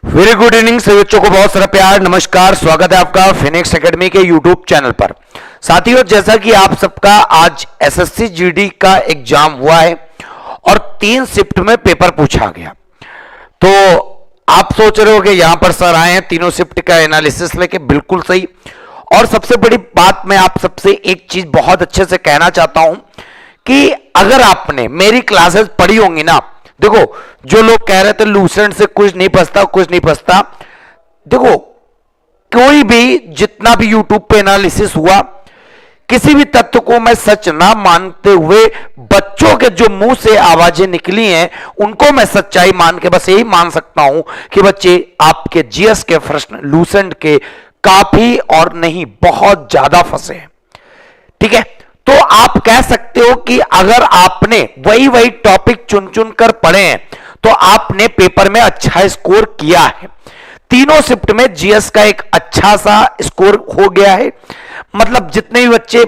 Very good evening सभी बच्चों को बहुत सारा प्यार। नमस्कार, स्वागत है आपका फिनिक्स एकेडमी के यूट्यूब चैनल पर। साथियों, जैसा कि आप सबका आज एसएससी जीडी का एग्जाम हुआ है और 3 शिफ्ट में पेपर पूछा गया, तो आप सोच रहे हो कि यहां पर सर आए हैं तीनों शिफ्ट का एनालिसिस लेके। बिल्कुल सही। और सबसे बड़ी बात मैं आप सबसे एक चीज बहुत अच्छे से कहना चाहता हूं कि अगर आपने मेरी क्लासेस पढ़ी होंगी ना, देखो जो लोग कह रहे थे लूसेंट से कुछ नहीं फंसता, देखो कोई भी जितना भी यूट्यूब पे एनालिसिस हुआ, किसी भी तत्व को मैं सच ना मानते हुए बच्चों के जो मुंह से आवाजें निकली हैं उनको मैं सच्चाई मान के बस यही मान सकता हूं कि बच्चे आपके जीएस के प्रश्न लूसेंट के काफी और नहीं बहुत ज्यादा फंसे हैं। ठीक है, तो आप कह सकते हो कि अगर आपने वही टॉपिक चुन चुन कर पढ़े हैं तो आपने पेपर में अच्छा स्कोर किया है। तीनों शिफ्ट में जीएस का एक अच्छा सा स्कोर हो गया है। मतलब जितने भी बच्चे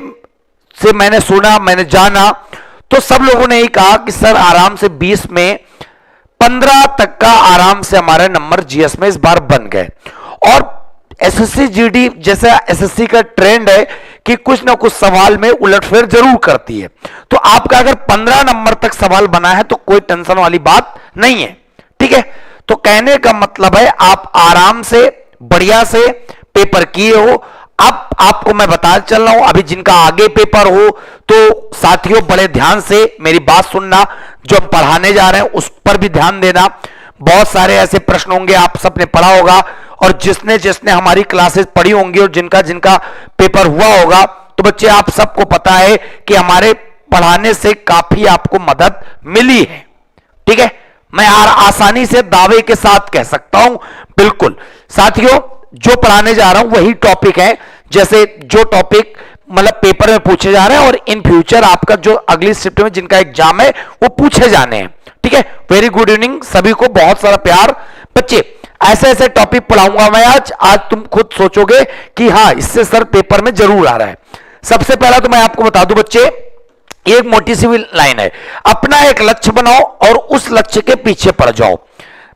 से मैंने सुना, मैंने जाना, तो सब लोगों ने यही कहा कि सर आराम से 20 में 15 तक का आराम से हमारे नंबर जीएस में इस बार बन गए। और एसएससी जीडी जैसा एसएससी का ट्रेंड है कि कुछ ना कुछ सवाल में उलटफेर जरूर करती है, तो आपका अगर 15 नंबर तक सवाल बना है तो कोई टेंशन वाली बात नहीं है। ठीक है, तो कहने का मतलब है आप आराम से बढ़िया से पेपर किए हो। अब आपको मैं बता चल रहा हूं, अभी जिनका आगे पेपर हो तो साथियों बड़े ध्यान से मेरी बात सुनना, जो हम पढ़ाने जा रहे हैं उस पर भी ध्यान देना। बहुत सारे ऐसे प्रश्न होंगे आप सबने पढ़ा होगा और जिसने जिसने हमारी क्लासेस पढ़ी होंगी और जिनका जिनका पेपर हुआ होगा, तो बच्चे आप सबको पता है कि हमारे पढ़ाने से काफी आपको मदद मिली है। ठीक है, मैं आसानी से दावे के साथ कह सकता हूं। बिल्कुल साथियों, जो पढ़ाने जा रहा हूं वही टॉपिक है, जैसे जो टॉपिक मतलब पेपर में पूछे जा रहे हैं और इन फ्यूचर आपका जो अगली शिफ्ट में जिनका एग्जाम है वो पूछे जाने हैं। ठीक है, वेरी गुड इवनिंग सभी को, बहुत सारा प्यार। बच्चे ऐसे ऐसे टॉपिक पढ़ाऊंगा मैं आज तुम खुद सोचोगे कि हाँ इससे सर पेपर में जरूर आ रहा है। सबसे पहला तो मैं आपको बता दूं बच्चे, एक मोटी सी लाइन है, अपना एक लक्ष्य बनाओ और उस लक्ष्य के पीछे पड़ जाओ,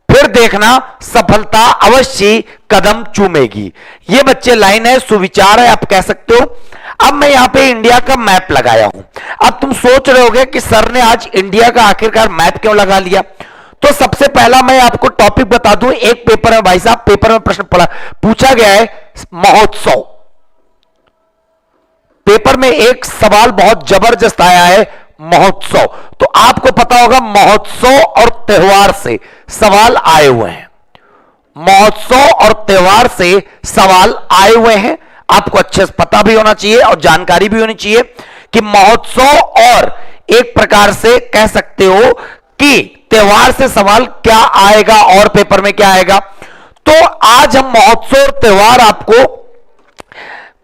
फिर देखना सफलता अवश्य कदम चूमेगी। ये बच्चे लाइन है, सुविचार है, आप कह सकते हो। अब मैं यहां पे इंडिया का मैप लगाया हूं। अब तुम सोच रहे होगे कि सर ने आज इंडिया का आखिरकार मैप क्यों लगा लिया। तो सबसे पहला मैं आपको टॉपिक बता दूं, एक पेपर में भाई साहब पेपर में प्रश्न पूछा गया है महोत्सव। पेपर में एक सवाल बहुत जबरदस्त आया है महोत्सव, तो आपको पता होगा महोत्सव और त्योहार से सवाल आए हुए हैं। महोत्सव और त्योहार से सवाल आए हुए हैं, आपको अच्छे से पता भी होना चाहिए और जानकारी भी होनी चाहिए कि महोत्सव और एक प्रकार से कह सकते हो कि त्योहार से सवाल क्या आएगा और पेपर में क्या आएगा। तो आज हम महोत्सव और त्योहार आपको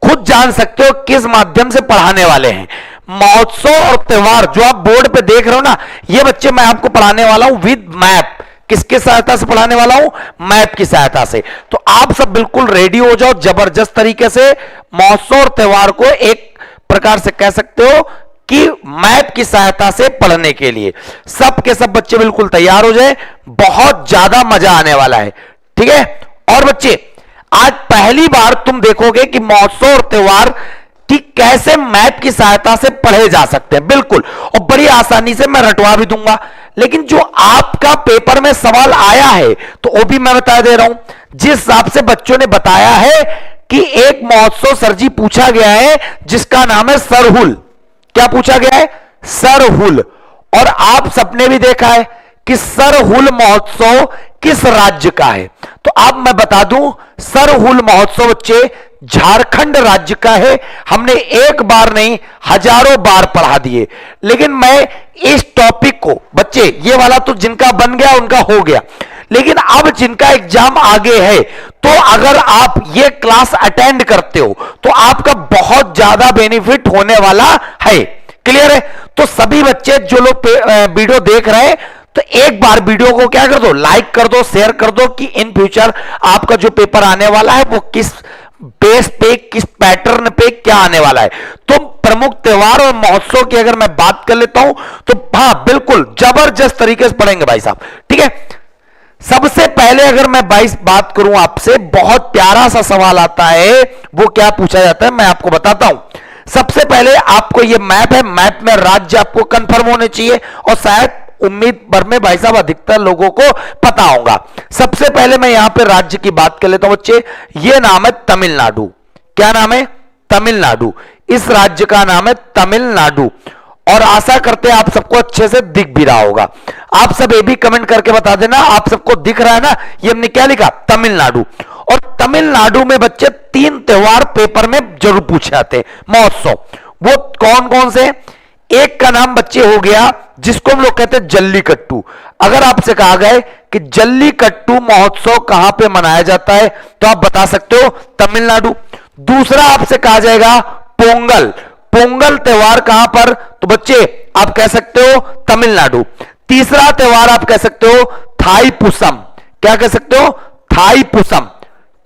खुद जान सकते हो किस माध्यम से पढ़ाने वाले हैं। महोत्सव और त्योहार जो आप बोर्ड पे देख रहे हो ना, ये बच्चे मैं आपको पढ़ाने वाला हूं विद मैप। किसकी सहायता से पढ़ाने वाला हूं? मैप की सहायता से। तो आप सब बिल्कुल रेडी हो जाओ जबरदस्त तरीके से महोत्सव और त्योहार को एक प्रकार से कह सकते हो कि मैप की सहायता से पढ़ने के लिए। सब के सब बच्चे बिल्कुल तैयार हो जाए, बहुत ज्यादा मजा आने वाला है। ठीक है, और बच्चे आज पहली बार तुम देखोगे कि महोत्सव और त्योहार कि कैसे मैप की सहायता से पढ़े जा सकते हैं। बिल्कुल, और बड़ी आसानी से मैं रटवा भी दूंगा। लेकिन जो आपका पेपर में सवाल आया है तो वो भी मैं बता दे रहा हूं। जिस हिसाब से बच्चों ने बताया है कि एक महोत्सव सर जी पूछा गया है जिसका नाम है सरहुल। क्या पूछा गया है? सरहुल। और आप सबने भी देखा है कि सरहुल महोत्सव किस राज्य का है। तो अब मैं बता दूं, सरहुल महोत्सव बच्चे झारखंड राज्य का है। हमने एक बार नहीं हजारों बार पढ़ा दिए, लेकिन मैं इस टॉपिक को बच्चे ये वाला तो जिनका बन गया उनका हो गया, लेकिन अब जिनका एग्जाम आगे है तो अगर आप ये क्लास अटेंड करते हो तो आपका बहुत ज्यादा बेनिफिट होने वाला है। क्लियर है? तो सभी बच्चे जो लोग वीडियो देख रहे हैं तो एक बार वीडियो को क्या कर दो, लाइक कर दो, शेयर कर दो कि इन फ्यूचर आपका जो पेपर आने वाला है वो किस बेस पे किस पैटर्न पे क्या आने वाला है। तो प्रमुख त्योहार और महोत्सव की अगर मैं बात कर लेता हूं तो हाँ बिल्कुल जबरदस्त तरीके से पढ़ेंगे भाई साहब। ठीक है, सबसे पहले अगर मैं 22 बात करूं आपसे, बहुत प्यारा सा सवाल आता है, वो क्या पूछा जाता है मैं आपको बताता हूं। सबसे पहले आपको ये मैप है, मैप में राज्य आपको कंफर्म होने चाहिए, और शायद उम्मीद भर में भाई साहब अधिकतर लोगों को पता होगा। सबसे पहले मैं यहां पे राज्य की बात कर लेता हूं बच्चे। ये नाम है तमिलनाडु। क्या नाम है? तमिलनाडु। इस राज्य का नाम है तमिलनाडु, और आशा करते हैं आप सबको अच्छे से दिख भी रहा होगा। आप सब ये भी कमेंट करके बता देना आप सबको दिख रहा है ना। ये हमने क्या लिखा? तमिलनाडु। और तमिलनाडु में बच्चे 3 त्योहार पेपर में जरूर पूछे जाते हैं, महोत्सव। वो कौन कौन से? एक का नाम बच्चे हो गया जिसको हम लोग कहते हैं जल्लीकट्टू। अगर आपसे कहा गया कि जल्लीकट्टू महोत्सव कहां पे मनाया जाता है तो आप बता सकते हो तमिलनाडु। दूसरा आपसे कहा जाएगा पोंगल। पोंगल त्योहार कहां पर? तो बच्चे आप कह सकते हो तमिलनाडु। तीसरा त्योहार आप कह सकते हो थाईपुसम। क्या कह सकते हो? थाईपुसम।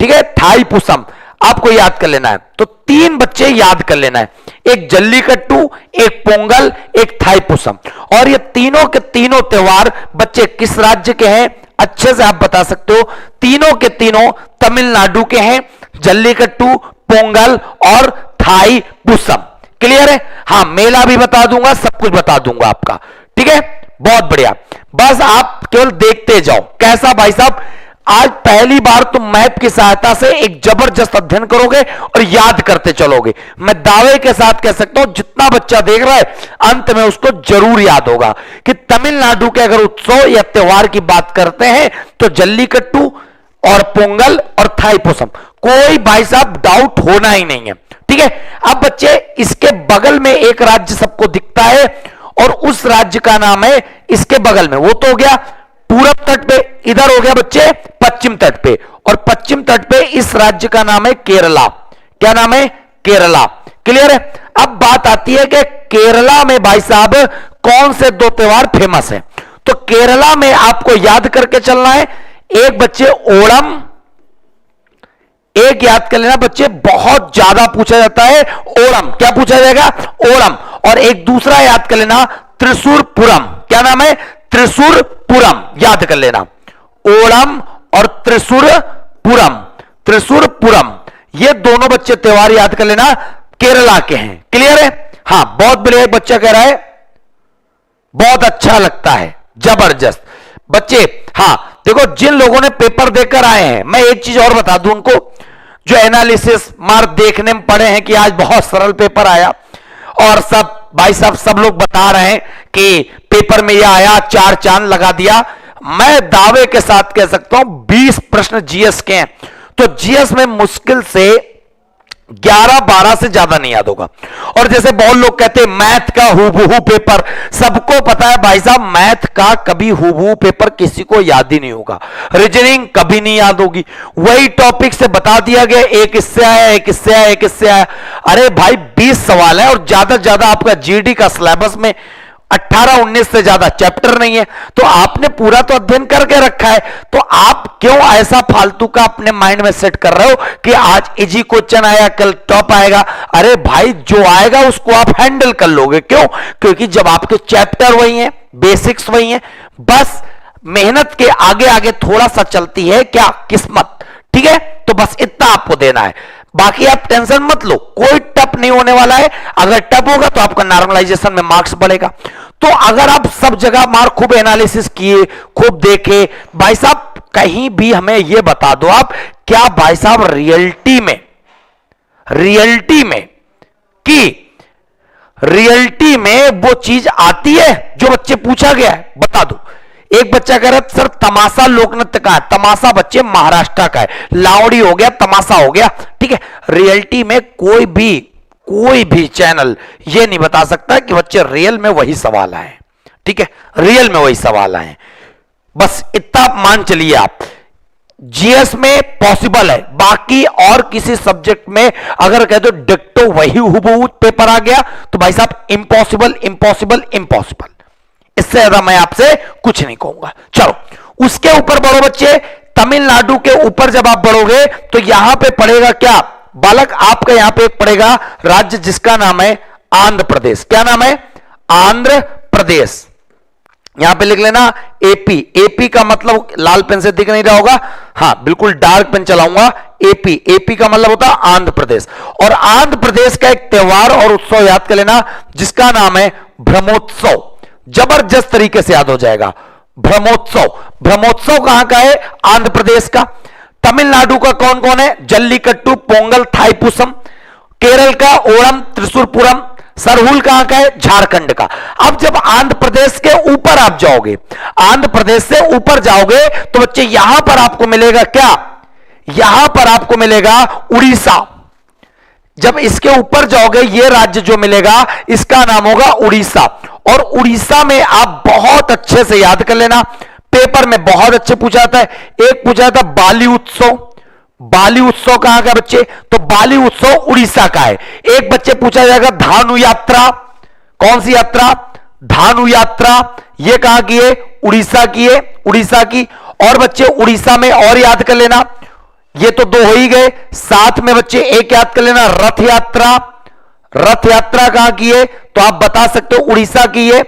ठीक है, थाईपुसम आपको याद कर लेना है। तो 3 बच्चे याद कर लेना है, एक जल्लीकट्टू, एक पोंगल, एक थाईपुसम। और ये तीनों के तीनों त्योहार बच्चे किस राज्य के हैं? अच्छे से आप बता सकते हो, तीनों के तीनों तमिलनाडु के हैं। जल्लीकट्टू, पोंगल और थाईपुसम। क्लियर है? हाँ, मेला भी बता दूंगा, सब कुछ बता दूंगा आपका। ठीक है, बहुत बढ़िया। बस आप केवल देखते जाओ। कैसा भाई साहब? आज पहली बार तुम मैप की सहायता से एक जबरदस्त अध्ययन करोगे और याद करते चलोगे। मैं दावे के साथ कह सकता हूं जितना बच्चा देख रहा है अंत में उसको जरूर याद होगा कि तमिलनाडु के अगर उत्सव या त्योहार की बात करते हैं तो जल्लीकट्टू और पोंगल और थाईपुसम। कोई भाई साहब डाउट होना ही नहीं है। ठीक है, अब बच्चे इसके बगल में एक राज्य सबको दिखता है और उस राज्य का नाम है इसके बगल में, वो तो हो गया पूरब तट पे, इधर हो गया बच्चे पश्चिम तट पे, और पश्चिम तट पे इस राज्य का नाम है केरला। क्या नाम है? केरला। क्लियर है? अब बात आती है कि केरला में भाई साहब कौन से 2 त्योहार फेमस है। तो केरला में आपको याद करके चलना है, एक बच्चे ओणम, एक याद कर लेना बच्चे, बहुत ज्यादा पूछा जाता है ओणम। क्या पूछा जाएगा? ओणम। और एक दूसरा याद कर लेना त्रिशूरपुरम। क्या नाम है? त्रिशूरपुरम। याद कर लेना, ओणम और त्रिशूरपुरम। त्रिशूरपुरम ये दोनों बच्चे त्योहार याद कर लेना, केरला के हैं। क्लियर है? हां, बहुत बढ़िया। एक बच्चा कह रहा है बहुत अच्छा लगता है, जबरदस्त बच्चे। हां देखो, जिन लोगों ने पेपर देकर आए हैं, मैं एक चीज और बता दूं उनको, जो एनालिसिस मार्क देखने में पड़े हैं कि आज बहुत सरल पेपर आया, और सब भाई साहब सब लोग बता रहे हैं कि पेपर में यह आया, 4 चांद लगा दिया। मैं दावे के साथ कह सकता हूं 20 प्रश्न जीएस के हैं, तो जीएस में मुश्किल से 11-12 से ज्यादा नहीं याद होगा। और जैसे बहुत लोग कहते हैं मैथ का हूबहू पेपर, सबको पता है भाई साहब मैथ का कभी हूबहू पेपर किसी को याद ही नहीं होगा। रीजनिंग कभी नहीं याद होगी, वही टॉपिक से बता दिया गया, एक इससे आया, एक इससे आया, एक इससे आया। अरे भाई 20 सवाल है और ज्यादा से ज्यादा आपका जीडी का सिलेबस में 18-19 से ज्यादा चैप्टर नहीं है, तो आपने पूरा तो अध्ययन करके रखा है, तो आप क्यों ऐसा फालतू का अपने माइंड में सेट कर रहे हो कि आज इजी क्वेश्चन आया कल टॉप आएगा। अरे भाई जो आएगा उसको आप हैंडल कर लोगे। क्यों? क्योंकि जब आपके चैप्टर वही हैं, बेसिक्स वही हैं, बस मेहनत के आगे आगे थोड़ा सा चलती है क्या? किस्मत। ठीक है, तो बस इतना आपको देना है, बाकी आप टेंशन मत लो, कोई टप नहीं होने वाला है। अगर टप होगा तो आपका नॉर्मलाइजेशन में मार्क्स बढ़ेगा। तो अगर आप सब जगह मार्क खूब एनालिसिस किए, खूब देखे, भाई साहब कहीं भी हमें यह बता दो आप, क्या भाई साहब रियलिटी में वो चीज आती है जो बच्चे पूछा गया है? बता दो। एक बच्चा कह रहा है सर तमाशा लोक नृत्य का है, तमाशा बच्चे महाराष्ट्र का है, लावड़ी हो गया, तमाशा हो गया। ठीक है, रियलिटी में कोई भी चैनल ये नहीं बता सकता कि बच्चे रियल में वही सवाल आए। ठीक है, रियल में वही सवाल आए, बस इतना मान चलिए आप। जीएस में पॉसिबल है, बाकी और किसी सब्जेक्ट में अगर कह दो डिक्टो वही हुबहू पेपर आ गया तो भाई साहब इम्पॉसिबल, इम्पॉसिबल, इम्पॉसिबल। इससे ज्यादा मैं आपसे कुछ नहीं कहूंगा। चलो उसके ऊपर बढ़ो बच्चे, तमिलनाडु के ऊपर जब आप बढ़ोगे तो यहां पे पड़ेगा क्या बालक? आपका यहां पे पड़ेगा राज्य जिसका नाम है आंध्र प्रदेश। क्या नाम है? आंध्र प्रदेश। यहां पे लिख लेना एपी। एपी का मतलब लाल पेन से दिख नहीं रहा होगा, हां बिल्कुल डार्क पेन चलाऊंगा। एपी, एपी का मतलब होता है आंध्र प्रदेश। और आंध्र प्रदेश का एक त्योहार और उत्सव याद कर लेना जिसका नाम है ब्रह्मोत्सव। जबरदस्त तरीके से याद हो जाएगा। ब्रह्मोत्सव, ब्रह्मोत्सव कहां का है? आंध्र प्रदेश का। तमिलनाडु का कौन कौन है? जल्लीकट्टू, पोंगल, थाईपुसम। केरल का ओणम, त्रिशूरपुरम। सरहुल कहां का है? झारखंड का। अब जब आंध्र प्रदेश के ऊपर आप जाओगे, आंध्र प्रदेश से ऊपर जाओगे तो बच्चे यहां पर आपको मिलेगा क्या? यहां पर आपको मिलेगा उड़ीसा। जब इसके ऊपर जाओगे ये राज्य जो मिलेगा इसका नाम होगा उड़ीसा। और उड़ीसा में आप बहुत अच्छे से याद कर लेना, पेपर में बहुत अच्छे पूछा जाता है। एक पूछा जाता बाली उत्सव। बाली उत्सव कहां का बच्चे? तो बाली उत्सव उड़ीसा का है। एक बच्चे पूछा जाएगा धानु यात्रा। कौन सी यात्रा? धानु यात्रा। यह कहां की है? उड़ीसा की है, उड़ीसा की। और बच्चे उड़ीसा में और याद कर लेना, ये तो दो हो ही गए, साथ में बच्चे एक याद कर लेना रथ यात्रा। रथ यात्रा कहां की है? तो आप बता सकते हो उड़ीसा की है।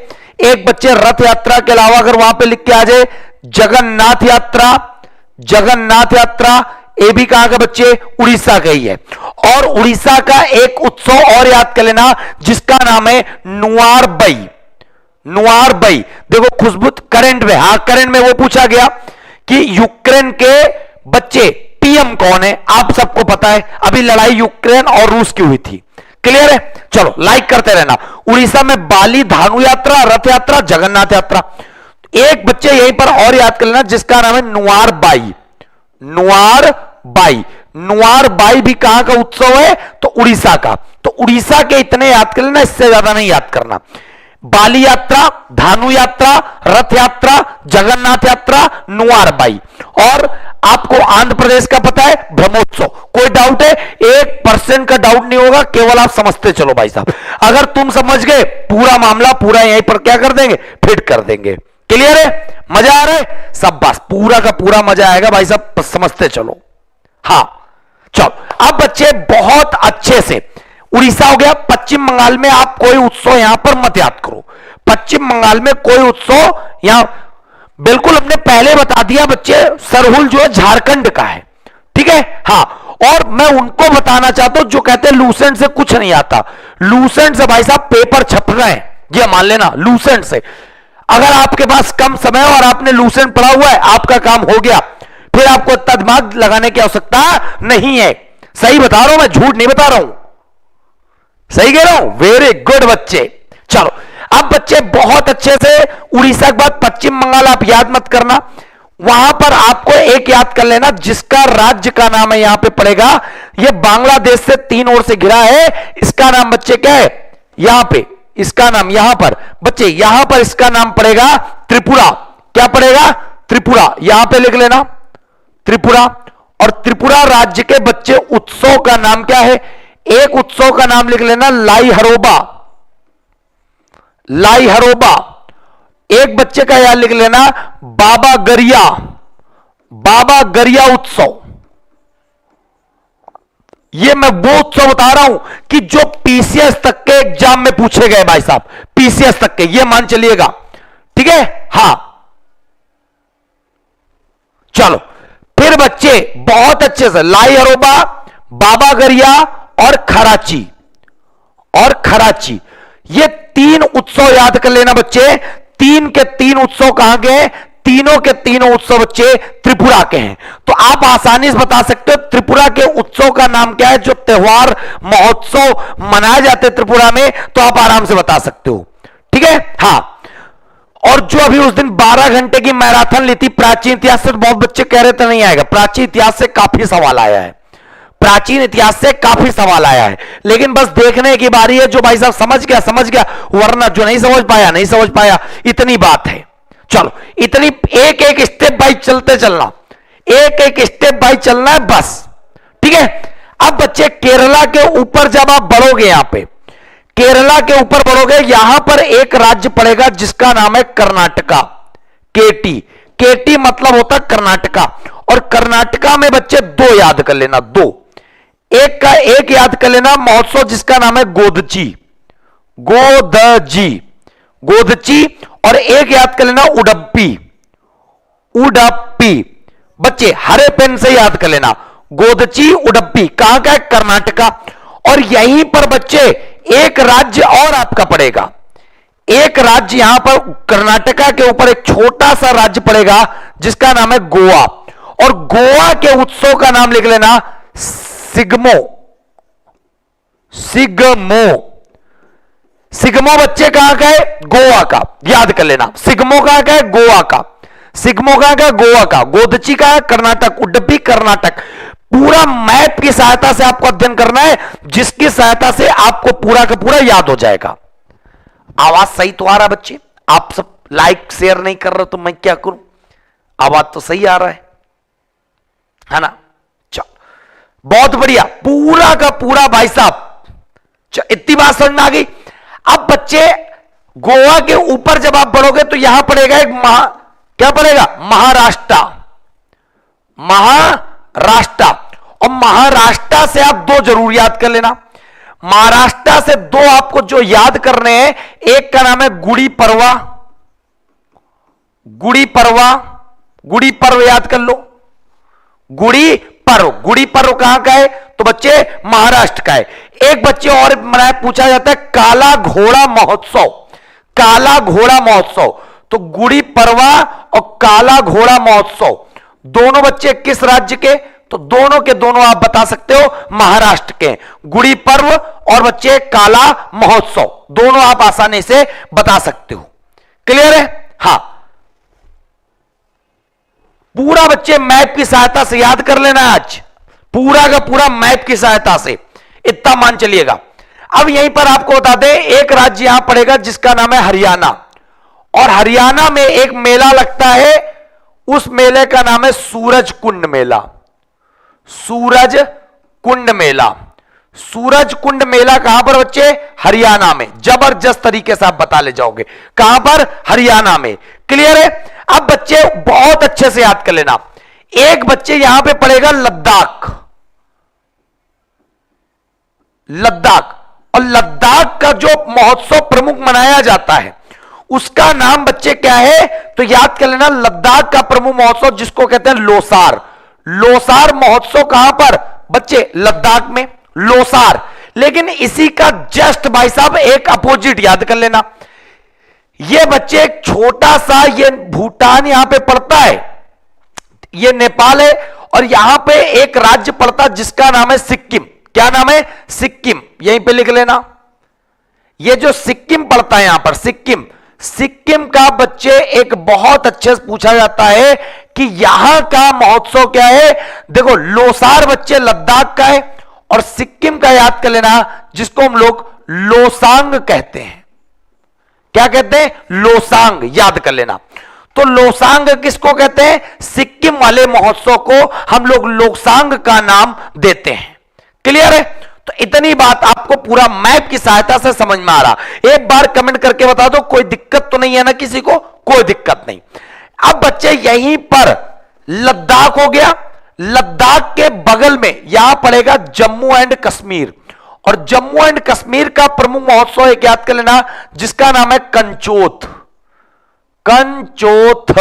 एक बच्चे रथ यात्रा के अलावा अगर वहां पे लिख के आ जाए जगन्नाथ यात्रा। जगन्नाथ यात्रा ये भी कहां का बच्चे? उड़ीसा का ही है। और उड़ीसा का एक उत्सव और याद कर लेना जिसका नाम है नुआरबई। नुआरबई देखो खुशबू करंट में, हां करंट में वो पूछा गया कि यूक्रेन के बच्चे पीएम कौन है? आप सबको पता है अभी लड़ाई यूक्रेन और रूस की हुई थी। क्लियर है? चलो लाइक करते रहना। उड़ीसा में बाली, धानु यात्रा, रथ यात्रा, जगन्नाथ यात्रा। एक बच्चे यहीं पर और याद कर लेना जिसका नाम है नुआरबाई। नुआरबाई, नुआरबाई भी कहां का उत्सव है? तो उड़ीसा का। तो उड़ीसा के इतने याद कर लेना, इससे ज्यादा नहीं याद करना। बाली यात्रा, धानु यात्रा, रथ यात्रा, जगन्नाथ यात्रा, नुआरबाई। और आपको आंध्र प्रदेश का पता है ब्रह्मोत्सव। कोई डाउट है? 1% का डाउट नहीं होगा, केवल आप समझते चलो भाई साहब। अगर तुम समझ गए पूरा मामला पूरा यहीं पर क्या कर देंगे? फिट कर देंगे। क्लियर है? मजा आ रहा है? सब बस पूरा का पूरा मजा आएगा भाई साहब, समझते चलो। हां चलो अब बच्चे बहुत अच्छे से, उड़ीसा हो गया। पश्चिम बंगाल में आप कोई उत्सव यहां पर मत याद करो। पश्चिम बंगाल में कोई उत्सव यहां बिल्कुल हमने पहले बता दिया बच्चे, सरहुल जो है झारखंड का है। ठीक है? हां और मैं उनको बताना चाहता हूं जो कहते हैं लूसेंट से कुछ नहीं आता। लूसेंट से भाई साहब पेपर छप रहे हैं, ये मान लेना। लूसेंट से अगर आपके पास कम समय और आपने लूसेंट पढ़ा हुआ है आपका काम हो गया, फिर आपको इतना दिमाग लगाने की आवश्यकता नहीं है। सही बता रहा हूं मैं, झूठ नहीं बता रहा हूं, सही कह रहा हूं। वेरी गुड बच्चे। चलो अब बच्चे बहुत अच्छे से, उड़ीसा के बाद पश्चिम बंगाल आप याद मत करना। वहां पर आपको एक याद कर लेना जिसका राज्य का नाम है, यहां पे पड़ेगा, यह बांग्लादेश से 3 ओर से घिरा है। इसका नाम बच्चे क्या है? यहां पे इसका नाम, यहां पर बच्चे, यहां पर इसका नाम पड़ेगा त्रिपुरा। क्या पड़ेगा? त्रिपुरा। यहां पे लिख लेना त्रिपुरा। और त्रिपुरा राज्य के बच्चे उत्सव का नाम क्या है? एक उत्सव का नाम लिख लेना लाई हरोबा। लाई हरोबा। एक बच्चे का याद लिख लेना बाबा गरिया। बाबा गरिया उत्सव। ये मैं वो उत्सव बता रहा हूं कि जो पीसीएस तक के एग्जाम में पूछे गए भाई साहब, पीसीएस तक के, ये मान चलिएगा। ठीक है? हां चलो फिर बच्चे बहुत अच्छे से लाई हरोबा, बाबा गरिया और खराची। और खराची, ये 3 उत्सव याद कर लेना बच्चे। 3 के 3 उत्सव कहां के? तीनों के तीनों उत्सव बच्चे त्रिपुरा के हैं। तो आप आसानी से बता सकते हो त्रिपुरा के उत्सव का नाम क्या है। जो त्योहार महोत्सव मनाए जाते हैं त्रिपुरा में, तो आप आराम से बता सकते हो। ठीक है? हां और जो अभी उस दिन 12 घंटे की मैराथन ली थी प्राचीन इतिहास से, तो बहुत बच्चे कह रहे थे नहीं आएगा। प्राचीन इतिहास से काफी सवाल आया है, प्राचीन इतिहास से काफी सवाल आया है। लेकिन बस देखने की बारी है, जो भाई साहब समझ गया समझ गया, वरना जो नहीं समझ पाया नहीं समझ पाया। इतनी बात है। चलो इतनी, एक एक स्टेप बाई चलते चलना, एक एक स्टेप बाई चलना है बस। ठीक है? अब बच्चे केरला के ऊपर जब आप बढ़ोगे, यहां पे केरला के ऊपर बढ़ोगे, यहां पर एक राज्य पड़ेगा जिसका नाम है कर्नाटका। केटी। केटी मतलब होता है कर्नाटका। और कर्नाटका में बच्चे 2 याद कर लेना, 2। एक का एक याद कर लेना महोत्सव जिसका नाम है गोदची। गोदजी। गोदची, और एक याद कर लेना उडप्पी, उडप्पी। बच्चे हरे पेन से याद कर लेना, गोदची उडप्पी कहां का है? कर्नाटका। और यहीं पर बच्चे एक राज्य और आपका पड़ेगा, एक राज्य यहां पर कर्नाटका के ऊपर एक छोटा सा राज्य पड़ेगा जिसका नाम है गोवा, और गोवा के उत्सव का नाम लिख लेना सिग्मो, सिग्मो। सिग्मो बच्चे कहां का है? गोवा का, याद कर लेना। सिग्मो कहां का है? गोवा का। सिग्मो कहां का? गोवा का। गोदची का है? कर्नाटक। उडुपी कर्नाटक। पूरा मैप की सहायता से आपको अध्ययन करना है, जिसकी सहायता से आपको पूरा का पूरा याद हो जाएगा। आवाज सही तो आ रहा बच्चे? आप सब लाइक शेयर नहीं कर रहे तो मैं क्या करूं? आवाज तो सही आ रहा है ना? चलो, बहुत बढ़िया, पूरा का पूरा भाई साहब। इतनी बात समझ में आ गई। अब बच्चे गोवा के ऊपर जब आप बढ़ोगे तो यहां पड़ेगा एक क्या पड़ेगा? महाराष्ट्र, महाराष्ट्र। और महाराष्ट्र से आप दो जरूर याद कर लेना। महाराष्ट्र से दो आपको जो याद करने हैं, एक का नाम है गुड़ी पड़वा, गुड़ी पड़वा, गुड़ी पर्व याद कर लो। गुड़ी पर्व, गुड़ी पर्व कहां का है? तो बच्चे महाराष्ट्र का है। एक बच्चे और मनाया पूछा जाता है काला घोड़ा महोत्सव, काला घोड़ा महोत्सव। तो गुड़ी पड़वा और काला घोड़ा महोत्सव दोनों बच्चे किस राज्य के? तो दोनों के दोनों आप बता सकते हो महाराष्ट्र के। गुड़ी पर्व और बच्चे काला महोत्सव दोनों आप आसानी से बता सकते हो। क्लियर है? हां, पूरा बच्चे मैप की सहायता से याद कर लेना आज, पूरा का पूरा मैप की सहायता से, इतना मान चलिएगा। अब यहीं पर आपको बता दें, एक राज्य यहां पड़ेगा जिसका नाम है हरियाणा, और हरियाणा में एक मेला लगता है, उस मेले का नाम है सूरज कुंड मेला, सूरज कुंड मेला। सूरज कुंड मेला कहां पर बच्चे? हरियाणा में। जबरदस्त तरीके से आप बता ले जाओगे। कहां पर? हरियाणा में। क्लियर है? अब बच्चे बहुत अच्छे से याद कर लेना, एक बच्चे यहां पे पड़ेगा लद्दाख, लद्दाख। और लद्दाख का जो महोत्सव प्रमुख मनाया जाता है उसका नाम बच्चे क्या है? तो याद कर लेना, लद्दाख का प्रमुख महोत्सव जिसको कहते हैं लोसार। लोसार महोत्सव कहां पर? बच्चे लद्दाख में, लोसार। लेकिन इसी का जस्ट भाई साहब एक अपोजिट याद कर लेना, ये बच्चे एक छोटा सा, ये भूटान यहां पे पड़ता है, ये नेपाल है, और यहां पे एक राज्य पड़ता है जिसका नाम है सिक्किम। क्या नाम है? सिक्किम। यहीं पे लिख लेना, ये जो सिक्किम पड़ता है यहां पर, सिक्किम। सिक्किम का बच्चे एक बहुत अच्छे से पूछा जाता है कि यहां का महोत्सव क्या है? देखो, लोसार बच्चे लद्दाख का है, और सिक्किम का याद कर लेना जिसको हम लोग लोसांग कहते हैं। क्या कहते हैं? लोसांग, याद कर लेना। तो लोसांग किसको कहते हैं? सिक्किम वाले महोत्सव को हम लोग लोसांग का नाम देते हैं। क्लियर है? तो इतनी बात आपको पूरा मैप की सहायता से समझ में आ रहा। एक बार कमेंट करके बता दो, कोई दिक्कत तो नहीं है ना किसी को? कोई दिक्कत नहीं। अब बच्चे यहीं पर लद्दाख हो गया, लद्दाख के बगल में यहां पड़ेगा जम्मू एंड कश्मीर, और जम्मू एंड कश्मीर का प्रमुख महोत्सव एक याद कर लेना जिसका नाम है कंचोथ, कंचोथ।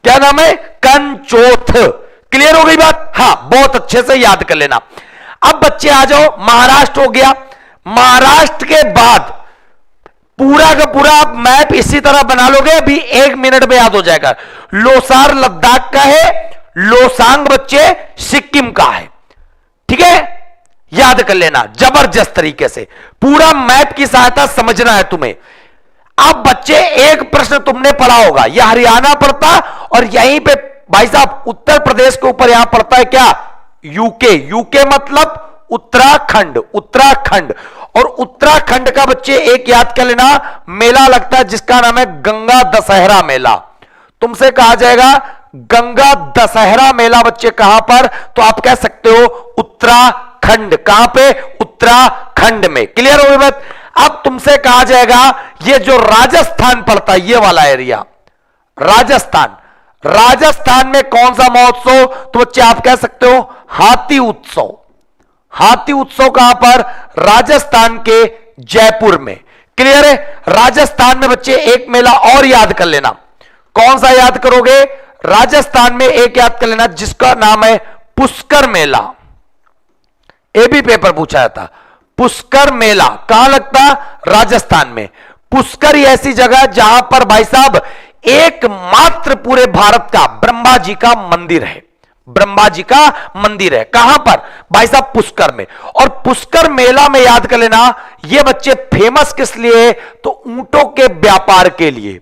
क्या नाम है? कंचोथ। क्लियर हो गई बात? हां, बहुत अच्छे से याद कर लेना। अब बच्चे आ जाओ, महाराष्ट्र हो गया। महाराष्ट्र के बाद पूरा का पूरा आप मैप इसी तरह बना लोगे, अभी 1 मिनट में याद हो जाएगा। लोसार लद्दाख का है, लोसांग बच्चे सिक्किम का है। ठीक है? याद कर लेना जबरदस्त तरीके से, पूरा मैप की सहायता समझना है तुम्हें। अब बच्चे एक प्रश्न तुमने पढ़ा होगा, यह हरियाणा पड़ता, और यहीं पे भाई साहब उत्तर प्रदेश के ऊपर यहां पड़ता है क्या? यूके। यूके मतलब उत्तराखंड, उत्तराखंड। और उत्तराखंड का बच्चे एक याद कर लेना मेला लगता है जिसका नाम है गंगा दशहरा मेला। तुमसे कहा जाएगा गंगा दशहरा मेला बच्चे कहां पर? तो आप कह सकते हो उत्तराखंड। कहां पे? उत्तराखंड में। क्लियर हो गई बात? अब तुमसे कहा जाएगा ये जो राजस्थान पड़ता है, ये वाला एरिया राजस्थान, राजस्थान में कौन सा महोत्सव? तो बच्चे आप कह सकते हो हाथी उत्सव। हाथी उत्सव कहां पर? राजस्थान के जयपुर में। क्लियर है? राजस्थान में बच्चे एक मेला और याद कर लेना। कौन सा याद करोगे? राजस्थान में एक याद कर लेना जिसका नाम है पुष्कर मेला। ये भी पेपर पूछा जाता। पुष्कर मेला कहां लगता? राजस्थान में। पुष्कर ही ऐसी जगह जहां पर भाई साहब एकमात्र पूरे भारत का ब्रह्मा जी का मंदिर है। ब्रह्मा जी का मंदिर है कहां पर? भाई साहब पुष्कर में। और पुष्कर मेला में याद कर लेना, ये बच्चे फेमस किस लिए? तो ऊंटों के व्यापार के लिए।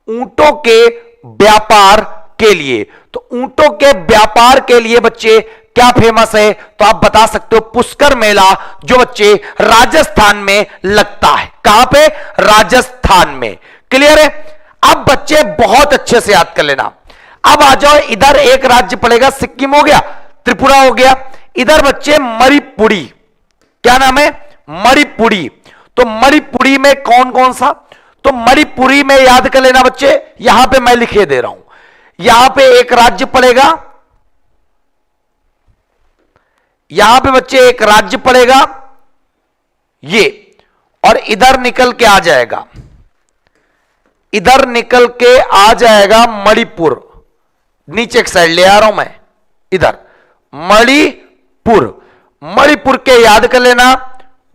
ऊंटों के व्यापार के लिए। तो ऊंटों के व्यापार के लिए बच्चे क्या फेमस है? तो आप बता सकते हो पुष्कर मेला, जो बच्चे राजस्थान में लगता है। कहां पे? राजस्थान में। क्लियर है? अब बच्चे बहुत अच्छे से याद कर लेना। अब आ जाओ इधर, एक राज्य पड़ेगा, सिक्किम हो गया, त्रिपुरा हो गया। इधर बच्चे मणिपुरी। क्या नाम है? मणिपुरी। तो मणिपुरी में कौन कौन सा? तो मणिपुरी में याद कर लेना बच्चे, यहां पे मैं लिखे दे रहा हूं। यहां पे एक राज्य पड़ेगा, यहां पे बच्चे एक राज्य पड़ेगा ये, और इधर निकल के आ जाएगा, इधर निकल के आ जाएगा मणिपुर। नीचे एक साइड ले आ रहा हूं मैं, इधर मणिपुर। मणिपुर के याद कर लेना,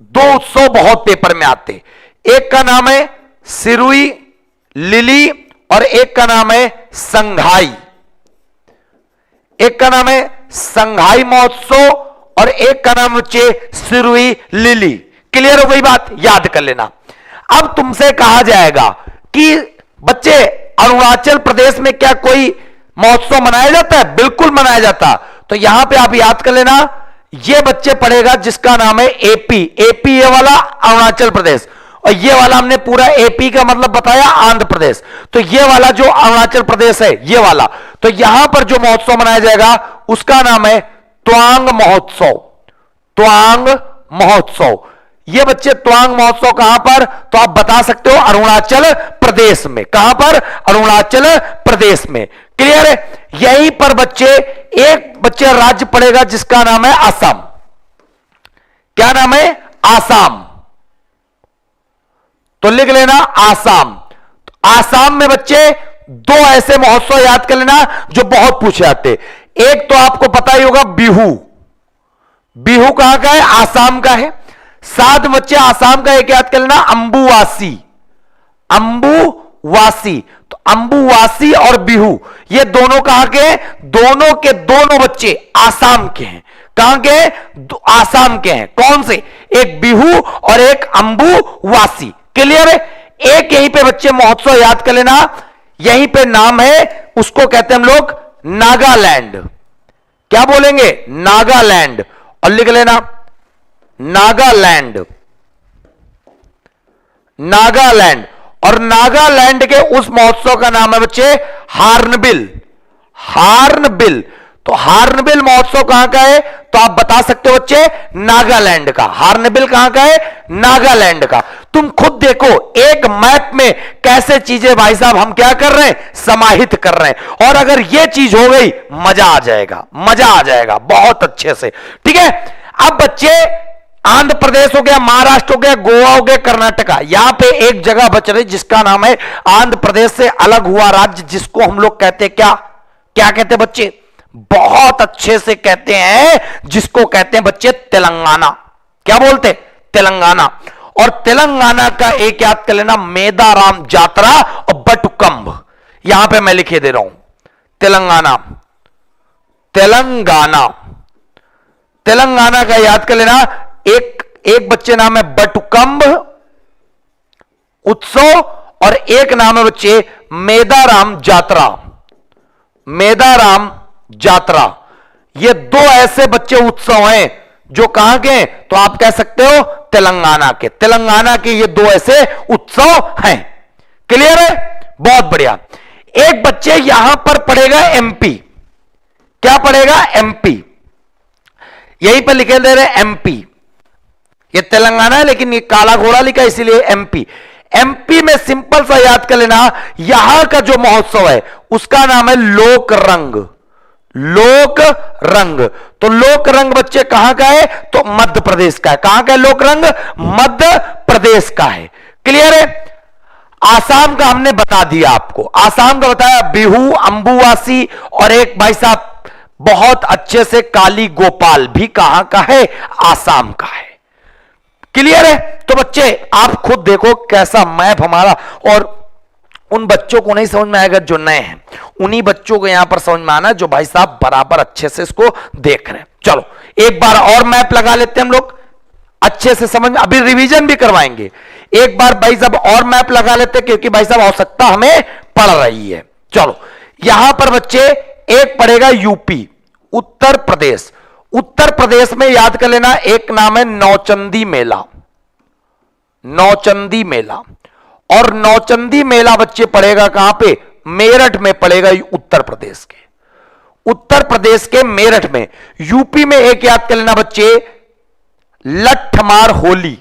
दो उत्सव बहुत पेपर में आते। एक का नाम है सिरुई लिली और एक का नाम है संघाई। एक का नाम है संघाई महोत्सव और एक का नाम बच्चे सिरुई लिली। क्लियर हो गई बात? याद कर लेना। अब तुमसे कहा जाएगा कि बच्चे अरुणाचल प्रदेश में क्या कोई महोत्सव मनाया जाता है? बिल्कुल मनाया जाता। तो यहां पे आप याद कर लेना, ये बच्चे पढ़ेगा जिसका नाम है एपी। एपी ये वाला अरुणाचल प्रदेश, और ये वाला हमने पूरा एपी का मतलब बताया आंध्र प्रदेश। तो ये वाला जो अरुणाचल प्रदेश है ये वाला, तो यहां पर जो महोत्सव मनाया जाएगा उसका नाम है त्वांग महोत्सव। त्वांग महोत्सव। ये बच्चे त्वांग महोत्सव कहां पर? तो आप बता सकते हो अरुणाचल प्रदेश में। कहां पर? अरुणाचल प्रदेश में। क्लियर है? यहीं पर बच्चे एक बच्चे राज्य पड़ेगा जिसका नाम है असम। क्या नाम है? आसाम। तो लिख लेना आसाम। तो आसाम में बच्चे दो ऐसे महोत्सव याद कर लेना जो बहुत पूछे जाते। एक तो आपको पता ही होगा बिहू। बिहू कहां का है? आसाम का है। साथ बच्चे आसाम का एक याद कर लेना अंबुवासी। अंबुवासी। तो अंबुवासी और बिहू ये दोनों कहां के हैं? दोनों के दोनों बच्चे आसाम के हैं। कहां के हैं? आसाम के हैं। कौन से? एक बिहू और एक अंबुवासी। क्लियर है? एक यहीं पे बच्चे महोत्सव याद कर लेना, यहीं पे नाम है, उसको कहते हैं हम लोग नागालैंड। क्या बोलेंगे? नागालैंड। और लिख लेना नागालैंड। नागालैंड। और नागालैंड के उस महोत्सव का नाम है बच्चे हार्नबिल। हार्नबिल। तो हार्नबिल महोत्सव कहां का है? तो आप बता सकते हो बच्चे नागालैंड का। हार्नबिल कहां का है? नागालैंड का। तुम खुद देखो एक मैप में कैसे चीजें भाई साहब हम क्या कर रहे हैं? समाहित कर रहे हैं। और अगर यह चीज हो गई मजा आ जाएगा, मजा आ जाएगा बहुत अच्छे से। ठीक है? अब बच्चे आंध्र प्रदेश हो गया, महाराष्ट्र हो गया, गोवा हो गया, कर्नाटका। यहां पे एक जगह बच रही जिसका नाम है आंध्र प्रदेश से अलग हुआ राज्य, जिसको हम लोग कहते हैं क्या? क्या कहते हैं बच्चे? बहुत अच्छे से कहते हैं, जिसको कहते हैं बच्चे तेलंगाना। क्या बोलते? तेलंगाना। और तेलंगाना का एक याद कर लेना मेदाराम जात्रा और बटुकंभ। यहां पे मैं लिखे दे रहा हूं तेलंगाना। तेलंगाना। तेलंगाना का याद कर लेना, एक बच्चे नाम है बटुकंभ उत्सव और एक नाम है बच्चे मेदाराम जात्रा। मेदाराम जात्रा। ये दो ऐसे बच्चे उत्सव हैं जो कहां के हैं? तो आप कह सकते हो तेलंगाना के। तेलंगाना के ये दो ऐसे उत्सव हैं। क्लियर है? बहुत बढ़िया। एक बच्चे यहां पर पढ़ेगा एमपी। क्या पढ़ेगा? एमपी। यहीं पर लिखे दे रहे एमपी। ये तेलंगाना है लेकिन ये काला घोड़ा लिखा इसीलिए एमपी। एमपी में सिंपल सा याद कर लेना, यहां का जो महोत्सव है उसका नाम है लोक रंग। लोक रंग। तो लोक रंग बच्चे कहां का है? तो मध्य प्रदेश का है। कहां का है लोक रंग? मध्य प्रदेश का है। क्लियर है? आसाम का हमने बता दिया आपको, आसाम का बताया बिहू, अंबुवासी, और एक भाई साहब बहुत अच्छे से काली गोपाल भी कहां का है? आसाम का है। क्लियर है? तो बच्चे आप खुद देखो कैसा मैप हमारा, और उन बच्चों को नहीं समझ में आएगा जो नए हैं, उन्हीं बच्चों को यहां पर समझ में आना जो भाई साहब बराबर अच्छे से इसको देख रहे हैं। चलो एक बार और मैप लगा लेते हैं हम लोग, अच्छे से समझ में, अभी रिवीजन भी करवाएंगे। एक बार भाई साहब और मैप लगा लेते हैं क्योंकि भाई साहब आवश्यकता हमें पड़ रही है। चलो यहां पर बच्चे एक पड़ेगा यूपी, उत्तर प्रदेश। उत्तर प्रदेश में याद कर लेना एक नाम है नौचंदी मेला, नौचंदी मेला। और नौचंदी मेला बच्चे पड़ेगा कहां पे? मेरठ में पड़ेगा, उत्तर प्रदेश के, उत्तर प्रदेश के मेरठ में। यूपी में एक याद कर लेना बच्चे, लठमार होली,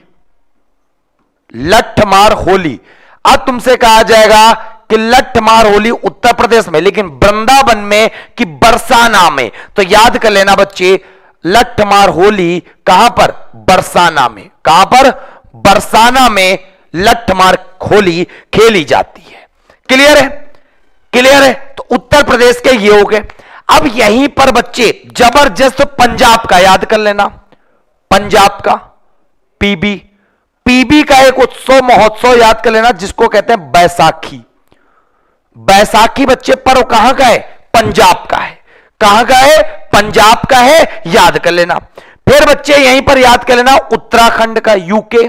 लठमार होली। अब तुमसे कहा जाएगा कि लठमार होली उत्तर प्रदेश में, लेकिन वृंदावन में कि बरसाना में, तो याद कर लेना बच्चे लठमार होली कहां पर? बरसाना में। कहां पर? बरसाना में लठमार होली खेली जाती है। क्लियर है? क्लियर है? तो उत्तर प्रदेश के ये हो गए। अब यहीं पर बच्चे जबरदस्त पंजाब का याद कर लेना, पंजाब का पीबी, पीबी का एक उत्सव महोत्सव याद कर लेना जिसको कहते हैं बैसाखी। बैसाखी बच्चे पर्व कहां का है? पंजाब का है। कहां का है? पंजाब का है, याद कर लेना। फिर बच्चे यहीं पर याद कर लेना उत्तराखंड का, यूके,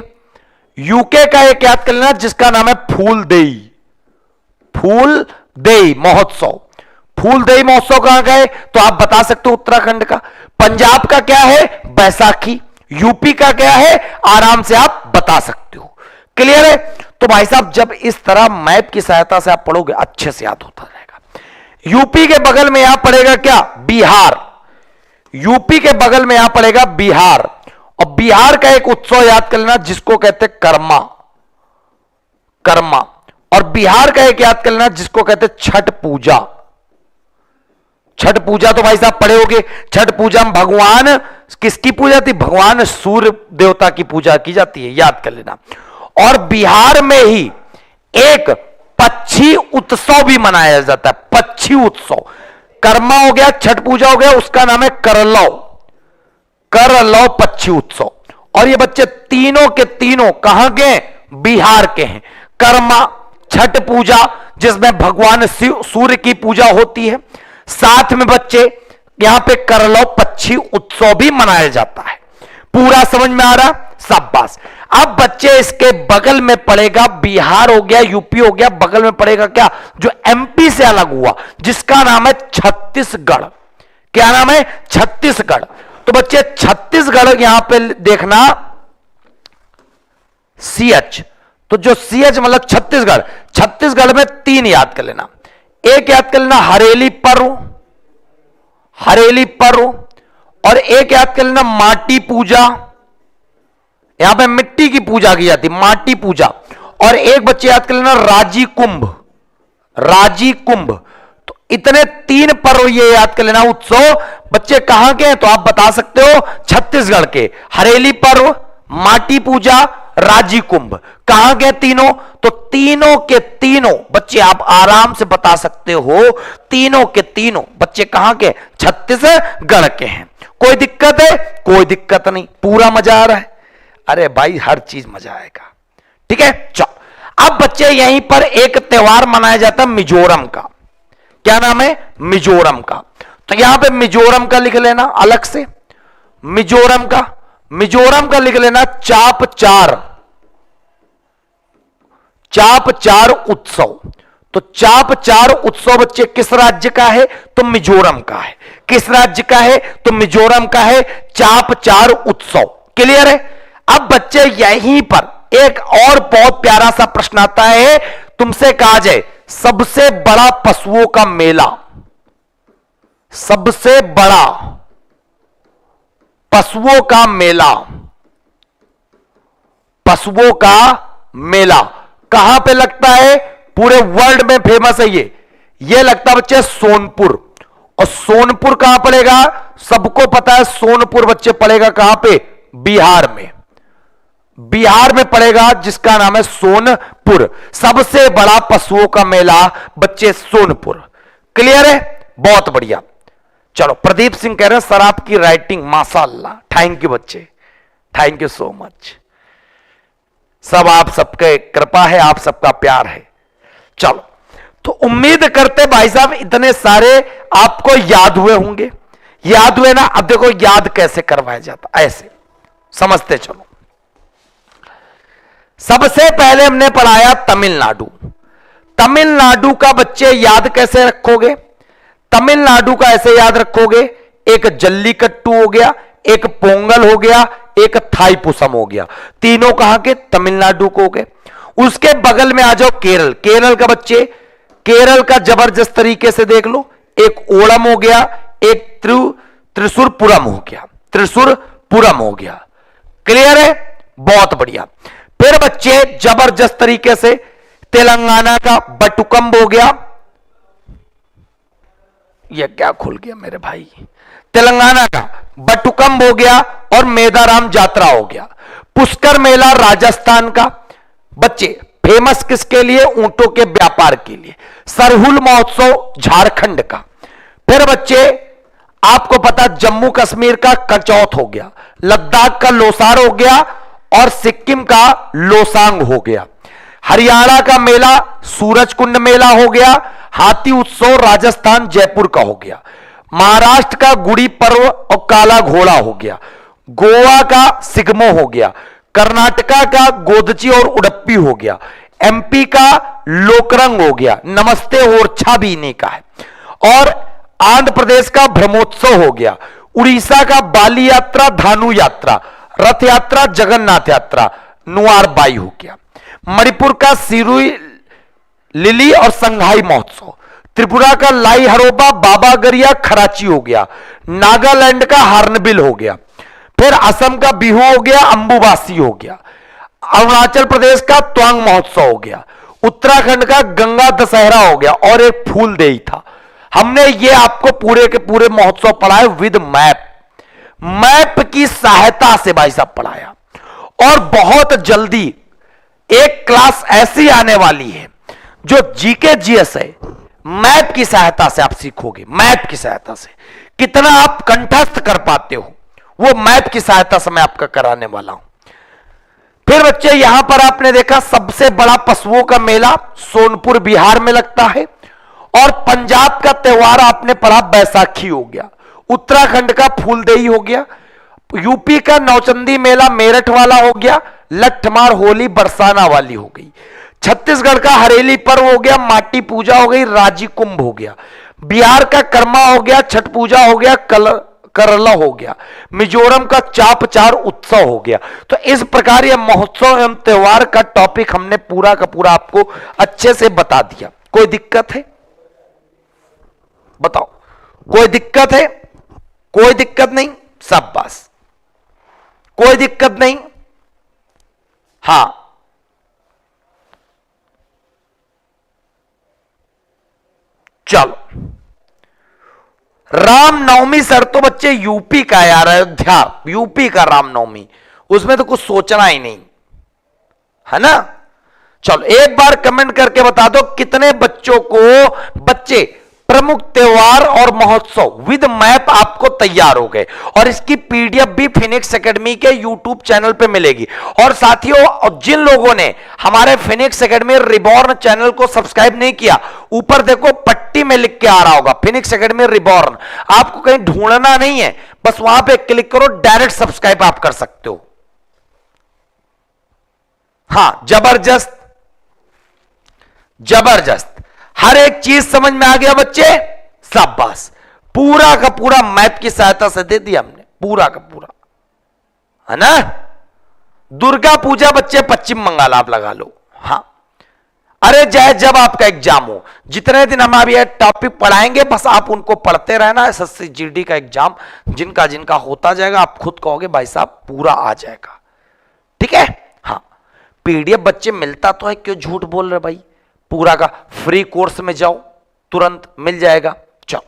यूके का एक याद कर लेना जिसका नाम है फूल देई, फूल देई महोत्सव। फूल देई महोत्सव कहां का है? तो आप बता सकते हो उत्तराखंड का। पंजाब का क्या है? बैसाखी। यूपी का क्या है? आराम से आप बता सकते हो। क्लियर है? तो भाई साहब जब इस तरह मैप की सहायता से आप पढ़ोगे अच्छे से याद होता रहेगा। यूपी के बगल में यहां पड़ेगा क्या? बिहार। यूपी के बगल में यहां पड़ेगा बिहार, और बिहार का एक उत्सव याद कर लेना जिसको कहते हैं कर्मा, कर्मा। और बिहार का एक याद कर लेना जिसको कहते हैं छठ पूजा। छठ पूजा तो भाई साहब पढ़े होगे। छठ पूजा में भगवान किसकी पूजा थी? भगवान सूर्य देवता की पूजा की जाती है, याद कर लेना। और बिहार में ही एक पक्षी उत्सव भी मनाया जाता है, पक्षी उत्सव। कर्मा हो गया, छठ पूजा हो गया, उसका नाम है करलौ, करलौ पक्षी उत्सव। और ये बच्चे तीनों के तीनों कहां के? बिहार के हैं। कर्मा छठ पूजा जिसमें भगवान सूर्य की पूजा होती है, साथ में बच्चे यहां पे करलौ पक्षी उत्सव भी मनाया जाता है। पूरा समझ में आ रहा? शाबाश। अब बच्चे इसके बगल में पड़ेगा, बिहार हो गया, यूपी हो गया, बगल में पड़ेगा क्या? जो एमपी से अलग हुआ जिसका नाम है छत्तीसगढ़। क्या नाम है? छत्तीसगढ़। तो बच्चे छत्तीसगढ़ यहां पे देखना सीएच, तो जो सीएच मतलब छत्तीसगढ़, छत्तीसगढ़ में तीन याद कर लेना। एक याद कर लेना हरेली पर्व, हरेली पर्व, और एक याद कर लेना माटी पूजा, यहां पे मिट्टी की पूजा की जाती है, माटी पूजा। और एक बच्चे याद कर लेना राजी कुंभ, राजी कुंभ। तो इतने तीन पर्व ये याद कर लेना। उत्सव बच्चे कहां के हैं? तो आप बता सकते हो छत्तीसगढ़ के। हरेली पर्व, माटी पूजा, राजी कुंभ, कहां के तीनों? तो तीनों के तीनों बच्चे आप आराम से बता सकते हो, तीनों के तीनों बच्चे कहां के? छत्तीसगढ़ के हैं। कोई दिक्कत है? कोई दिक्कत नहीं, पूरा मजा आ रहा है। अरे भाई हर चीज मजा आएगा। ठीक है, चलो। अब बच्चे यहीं पर एक त्योहार मनाया जाता है मिजोरम का। क्या नाम है? मिजोरम का। तो यहां पे मिजोरम का लिख लेना अलग से, मिजोरम का, मिजोरम का लिख लेना चाप चार, चाप चार उत्सव। तो चाप चार उत्सव बच्चे किस राज्य का है? तो मिजोरम का है। किस राज्य का है? तो मिजोरम का है, चाप चार उत्सव। क्लियर है? अब बच्चे यहीं पर एक और बहुत प्यारा सा प्रश्न आता है, तुमसे कहा जाए सबसे बड़ा पशुओं का मेला, सबसे बड़ा पशुओं का मेला, पशुओं का मेला कहां पे लगता है? पूरे वर्ल्ड में फेमस है ये लगता है बच्चे सोनपुर। और सोनपुर कहां पड़ेगा? सबको पता है सोनपुर बच्चे पड़ेगा कहां पे? बिहार में। बिहार में पड़ेगा, जिसका नाम है सोनपुर। सबसे बड़ा पशुओं का मेला बच्चे सोनपुर। क्लियर है? बहुत बढ़िया। चलो, प्रदीप सिंह कह रहे हैं सर आपकी राइटिंग माशाअल्लाह। थैंक यू बच्चे, थैंक यू सो मच। सब आप सबके कृपा है, आप सबका प्यार है। चलो, तो उम्मीद करते भाई साहब इतने सारे आपको याद हुए होंगे। याद हुए ना? अब देखो याद कैसे करवाया जाता, ऐसे समझते चलो। सबसे पहले हमने पढ़ाया तमिलनाडु। तमिलनाडु का बच्चे याद कैसे रखोगे? तमिलनाडु का ऐसे याद रखोगे, एक जल्लीकट्टू हो गया, एक पोंगल हो गया, एक थाईपुसम हो गया। तीनों कहां के? तमिलनाडु को हो गए। उसके बगल में आ जाओ केरल। केरल का बच्चे, केरल का जबरदस्त तरीके से देख लो, एक ओणम हो गया, एक त्रिशूरपुरम हो गया, त्रिशूरपुरम हो गया। क्लियर है? बहुत बढ़िया। फिर बच्चे जबरदस्त तरीके से तेलंगाना का बटुकम्ब हो गया। यह क्या खुल गया मेरे भाई? तेलंगाना का बटुकम्ब हो गया और मेदाराम यात्रा हो गया। पुष्कर मेला राजस्थान का। बच्चे फेमस किसके लिए? ऊंटों के व्यापार के लिए। सरहुल महोत्सव झारखंड का। फिर बच्चे आपको पता जम्मू कश्मीर का कचौथ हो गया, लद्दाख का लोसार हो गया और सिक्किम का लोसांग हो गया। हरियाणा का मेला सूरजकुंड मेला हो गया। हाथी उत्सव राजस्थान जयपुर का हो गया। महाराष्ट्र का गुड़ी पर्व और काला घोड़ा हो गया। गोवा का सिगमो हो गया। कर्नाटका का गोदची और उडप्पी हो गया। एमपी का लोकरंग हो गया। नमस्ते ओरछा भी इन्हीं का है। और आंध्र प्रदेश का ब्रह्मोत्सव हो गया। उड़ीसा का बाली यात्रा, धानु यात्रा, रथ यात्रा, जगन्नाथ यात्रा, नुआरबाई हो गया। मणिपुर का सिरुई लिली और संघाई महोत्सव। त्रिपुरा का लाई हरोबा, बाबा गरिया, खराची हो गया। नागालैंड का हार्नबिल हो गया। फिर असम का बिहू हो गया, अंबुबासी हो गया। अरुणाचल प्रदेश का त्वांग महोत्सव हो गया। उत्तराखंड का गंगा दशहरा हो गया और एक फूल देई था। हमने ये आपको पूरे के पूरे महोत्सव पढ़ाए विद मैप। मैप की सहायता से भाई साहब पढ़ाया। और बहुत जल्दी एक क्लास ऐसी आने वाली है जो जीके जीएस है, मैप की सहायता से आप सीखोगे। मैप की सहायता से कितना आप कंठस्थ कर पाते हो, वो मैप की सहायता से मैं आपका कराने वाला हूं। फिर बच्चे यहां पर आपने देखा सबसे बड़ा पशुओं का मेला सोनपुर बिहार में लगता है। और पंजाब का त्योहार आपने पढ़ा बैसाखी हो गया। उत्तराखंड का फूलदेई हो गया। यूपी का नौचंदी मेला मेरठ वाला हो गया। लठमार होली बरसाना वाली हो गई। छत्तीसगढ़ का हरेली पर्व हो गया। माटी पूजा हो गई। राजी कुंभ हो गया। बिहार का कर्मा हो गया। छठ पूजा हो गया। करला हो गया। मिजोरम का चाप चार उत्सव हो गया। तो इस प्रकार यह महोत्सव एवं त्योहार का टॉपिक हमने पूरा का पूरा आपको अच्छे से बता दिया। कोई दिक्कत है? बताओ, कोई दिक्कत है? कोई दिक्कत नहीं? सब बस, कोई दिक्कत नहीं। हां, चलो। रामनवमी सर तो बच्चे यूपी का यार, अयोध्या यूपी का रामनवमी, उसमें तो कुछ सोचना ही नहीं है ना। चलो एक बार कमेंट करके बता दो कितने बच्चों को बच्चे प्रमुख त्योहार और महोत्सव विद मैप आपको तैयार हो गए। और इसकी पीडीएफ भी फिनिक्स एकेडमी के यूट्यूब चैनल पे मिलेगी। और साथियों जिन लोगों ने हमारे फिनिक्स एकेडमी रिबॉर्न चैनल को सब्सक्राइब नहीं किया, ऊपर देखो पट्टी में लिख के आ रहा होगा फिनिक्स एकेडमी रिबॉर्न। आपको कहीं ढूंढना नहीं है, बस वहां पे क्लिक करो, डायरेक्ट सब्सक्राइब आप कर सकते हो। हां, जबरदस्त जबरदस्त, हर एक चीज समझ में आ गया बच्चे? शाबाश, पूरा का पूरा मैप की सहायता से दे दिया हमने, पूरा का पूरा, है ना। दुर्गा पूजा बच्चे पश्चिम बंगाल आप लगा लो। हाँ, अरे चाहे जब आपका एग्जाम हो, जितने दिन हम अभी टॉपिक पढ़ाएंगे बस आप उनको पढ़ते रहना। एसएससी जीडी का एग्जाम जिनका जिनका होता जाएगा, आप खुद कहोगे भाई साहब पूरा आ जाएगा। ठीक है? हाँ, पीडीएफ बच्चे मिलता तो है, क्यों झूठ बोल रहे भाई। पूरा का फ्री कोर्स में जाओ, तुरंत मिल जाएगा। चलो,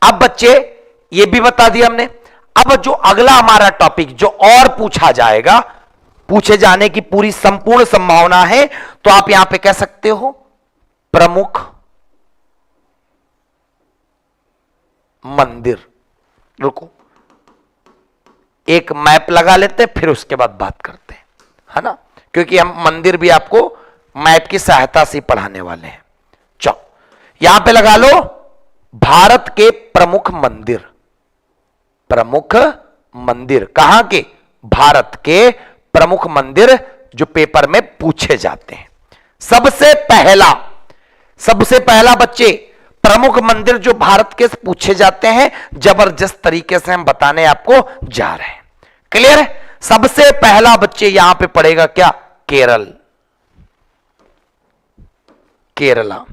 अब बच्चे ये भी बता दिया हमने। अब जो अगला हमारा टॉपिक जो और पूछा जाएगा पूछे जाने की पूरी संपूर्ण संभावना है, तो आप यहां पे कह सकते हो प्रमुख मंदिर। रुको, एक मैप लगा लेते हैं, फिर उसके बाद बात करते हैं, है ना, क्योंकि हम मंदिर भी आपको मैप की सहायता से पढ़ाने वाले हैं। चलो यहां पे लगा लो भारत के प्रमुख मंदिर। प्रमुख मंदिर कहां के? भारत के प्रमुख मंदिर जो पेपर में पूछे जाते हैं। सबसे पहला बच्चे प्रमुख मंदिर जो भारत के पूछे जाते हैं, जबरदस्त तरीके से हम बताने आपको जा रहे हैं। क्लियर है? सबसे पहला बच्चे यहां पे पड़ेगा क्या? केरला।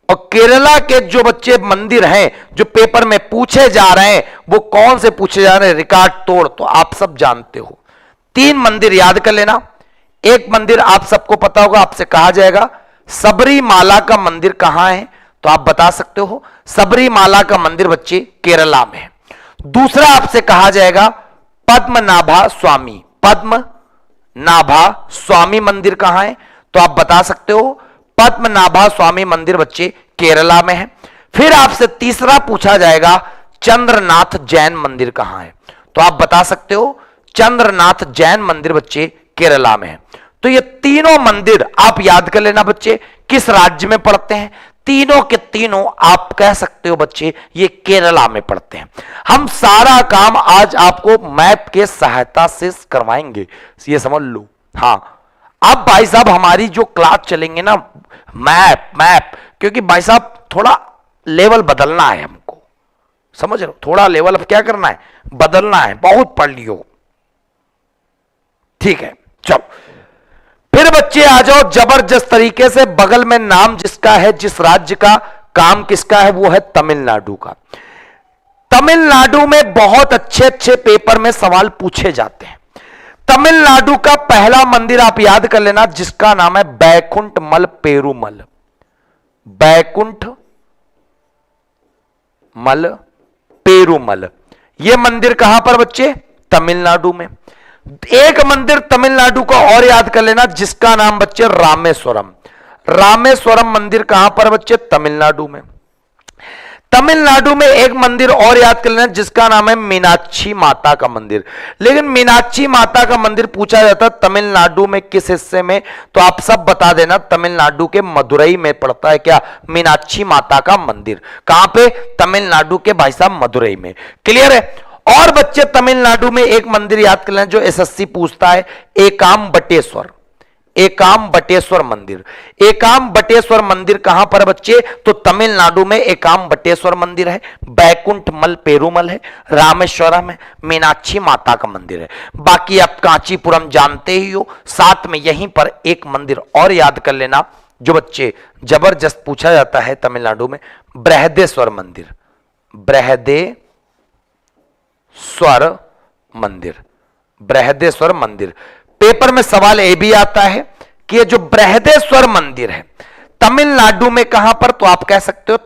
और केरला के जो बच्चे मंदिर हैं जो पेपर में पूछे जा रहे हैं, वो कौन से पूछे जा रहे हैं? रिकॉर्ड तोड़ तो आप सब जानते हो। 3 मंदिर याद कर लेना। एक मंदिर आप सबको पता होगा, आपसे कहा जाएगा सबरीमाला का मंदिर कहां है, तो आप बता सकते हो सबरीमाला का मंदिर बच्चे केरला में है। दूसरा आपसे कहा जाएगा पद्मनाभा स्वामी मंदिर कहां है, तो आप बता सकते हो पद्मनाभा स्वामी मंदिर बच्चे केरला में है। फिर आपसे तीसरा पूछा जाएगा चंद्रनाथ जैन मंदिर कहां है, तो आप बता सकते हो चंद्रनाथ जैन मंदिर बच्चे केरला में है। तो ये तीनों मंदिर आप याद कर लेना बच्चे, किस राज्य में पड़ते हैं? तीनों के तीनों आप कह सकते हो बच्चे ये केरला में पड़ते हैं। हम सारा काम आज आपको मैप के सहायता से करवाएंगे, ये समझ लो। हाँ, अब भाई साहब हमारी जो क्लास चलेंगे ना मैप, क्योंकि भाई साहब थोड़ा लेवल बदलना है हमको, समझ रहे हो? थोड़ा लेवल अब क्या करना है? बदलना है। बहुत पढ़ लियो, ठीक है। चलो फिर बच्चे आ जाओ जबरदस्त तरीके से। बगल में नाम जिसका है, जिस राज्य का, काम किसका है, वो है तमिलनाडु का। तमिलनाडु में बहुत अच्छे पेपर में सवाल पूछे जाते हैं। तमिलनाडु का पहला मंदिर आप याद कर लेना, जिसका नाम है बैकुंठमल पेरुमल। बैकुंठमल पेरुमल, यह मंदिर कहां पर बच्चे? तमिलनाडु में। एक मंदिर तमिलनाडु का और याद कर लेना, जिसका नाम बच्चे रामेश्वरम। रामेश्वरम मंदिर कहां पर बच्चे? तमिलनाडु में। तमिलनाडु में एक मंदिर और याद कर लेना, जिसका नाम है मीनाक्षी माता का मंदिर। लेकिन मीनाक्षी माता का मंदिर पूछा जाता है तमिलनाडु में किस हिस्से में, तो आप सब बता देना तमिलनाडु के मदुरई में पड़ता है क्या? मीनाक्षी माता का मंदिर कहां पे? तमिलनाडु के भाई साहब मदुरई में। क्लियर है? और बच्चे तमिलनाडु में एक मंदिर याद कर लेना जो एसएससी पूछता है, एकाम बटेश्वर मंदिर। एकाम बटेश्वर मंदिर कहां पर बच्चे? तो तमिलनाडु में एकाम बटेश्वर मंदिर है, बैकुंठमल पेरुमल है, रामेश्वरम है, मीनाक्षी माता का मंदिर है। बाकी आप कांचीपुरम जानते ही हो। साथ में यहीं पर एक मंदिर और याद कर लेना जो बच्चे जबरदस्त पूछा जाता है तमिलनाडु में, बृहदेश्वर मंदिर। बृहदेश्वर मंदिर पेपर में सवाल ये भी आता है कि ये जो बृहदेश्वर मंदिर है तमिलनाडु में कहां पर, तो आप कह सकते हो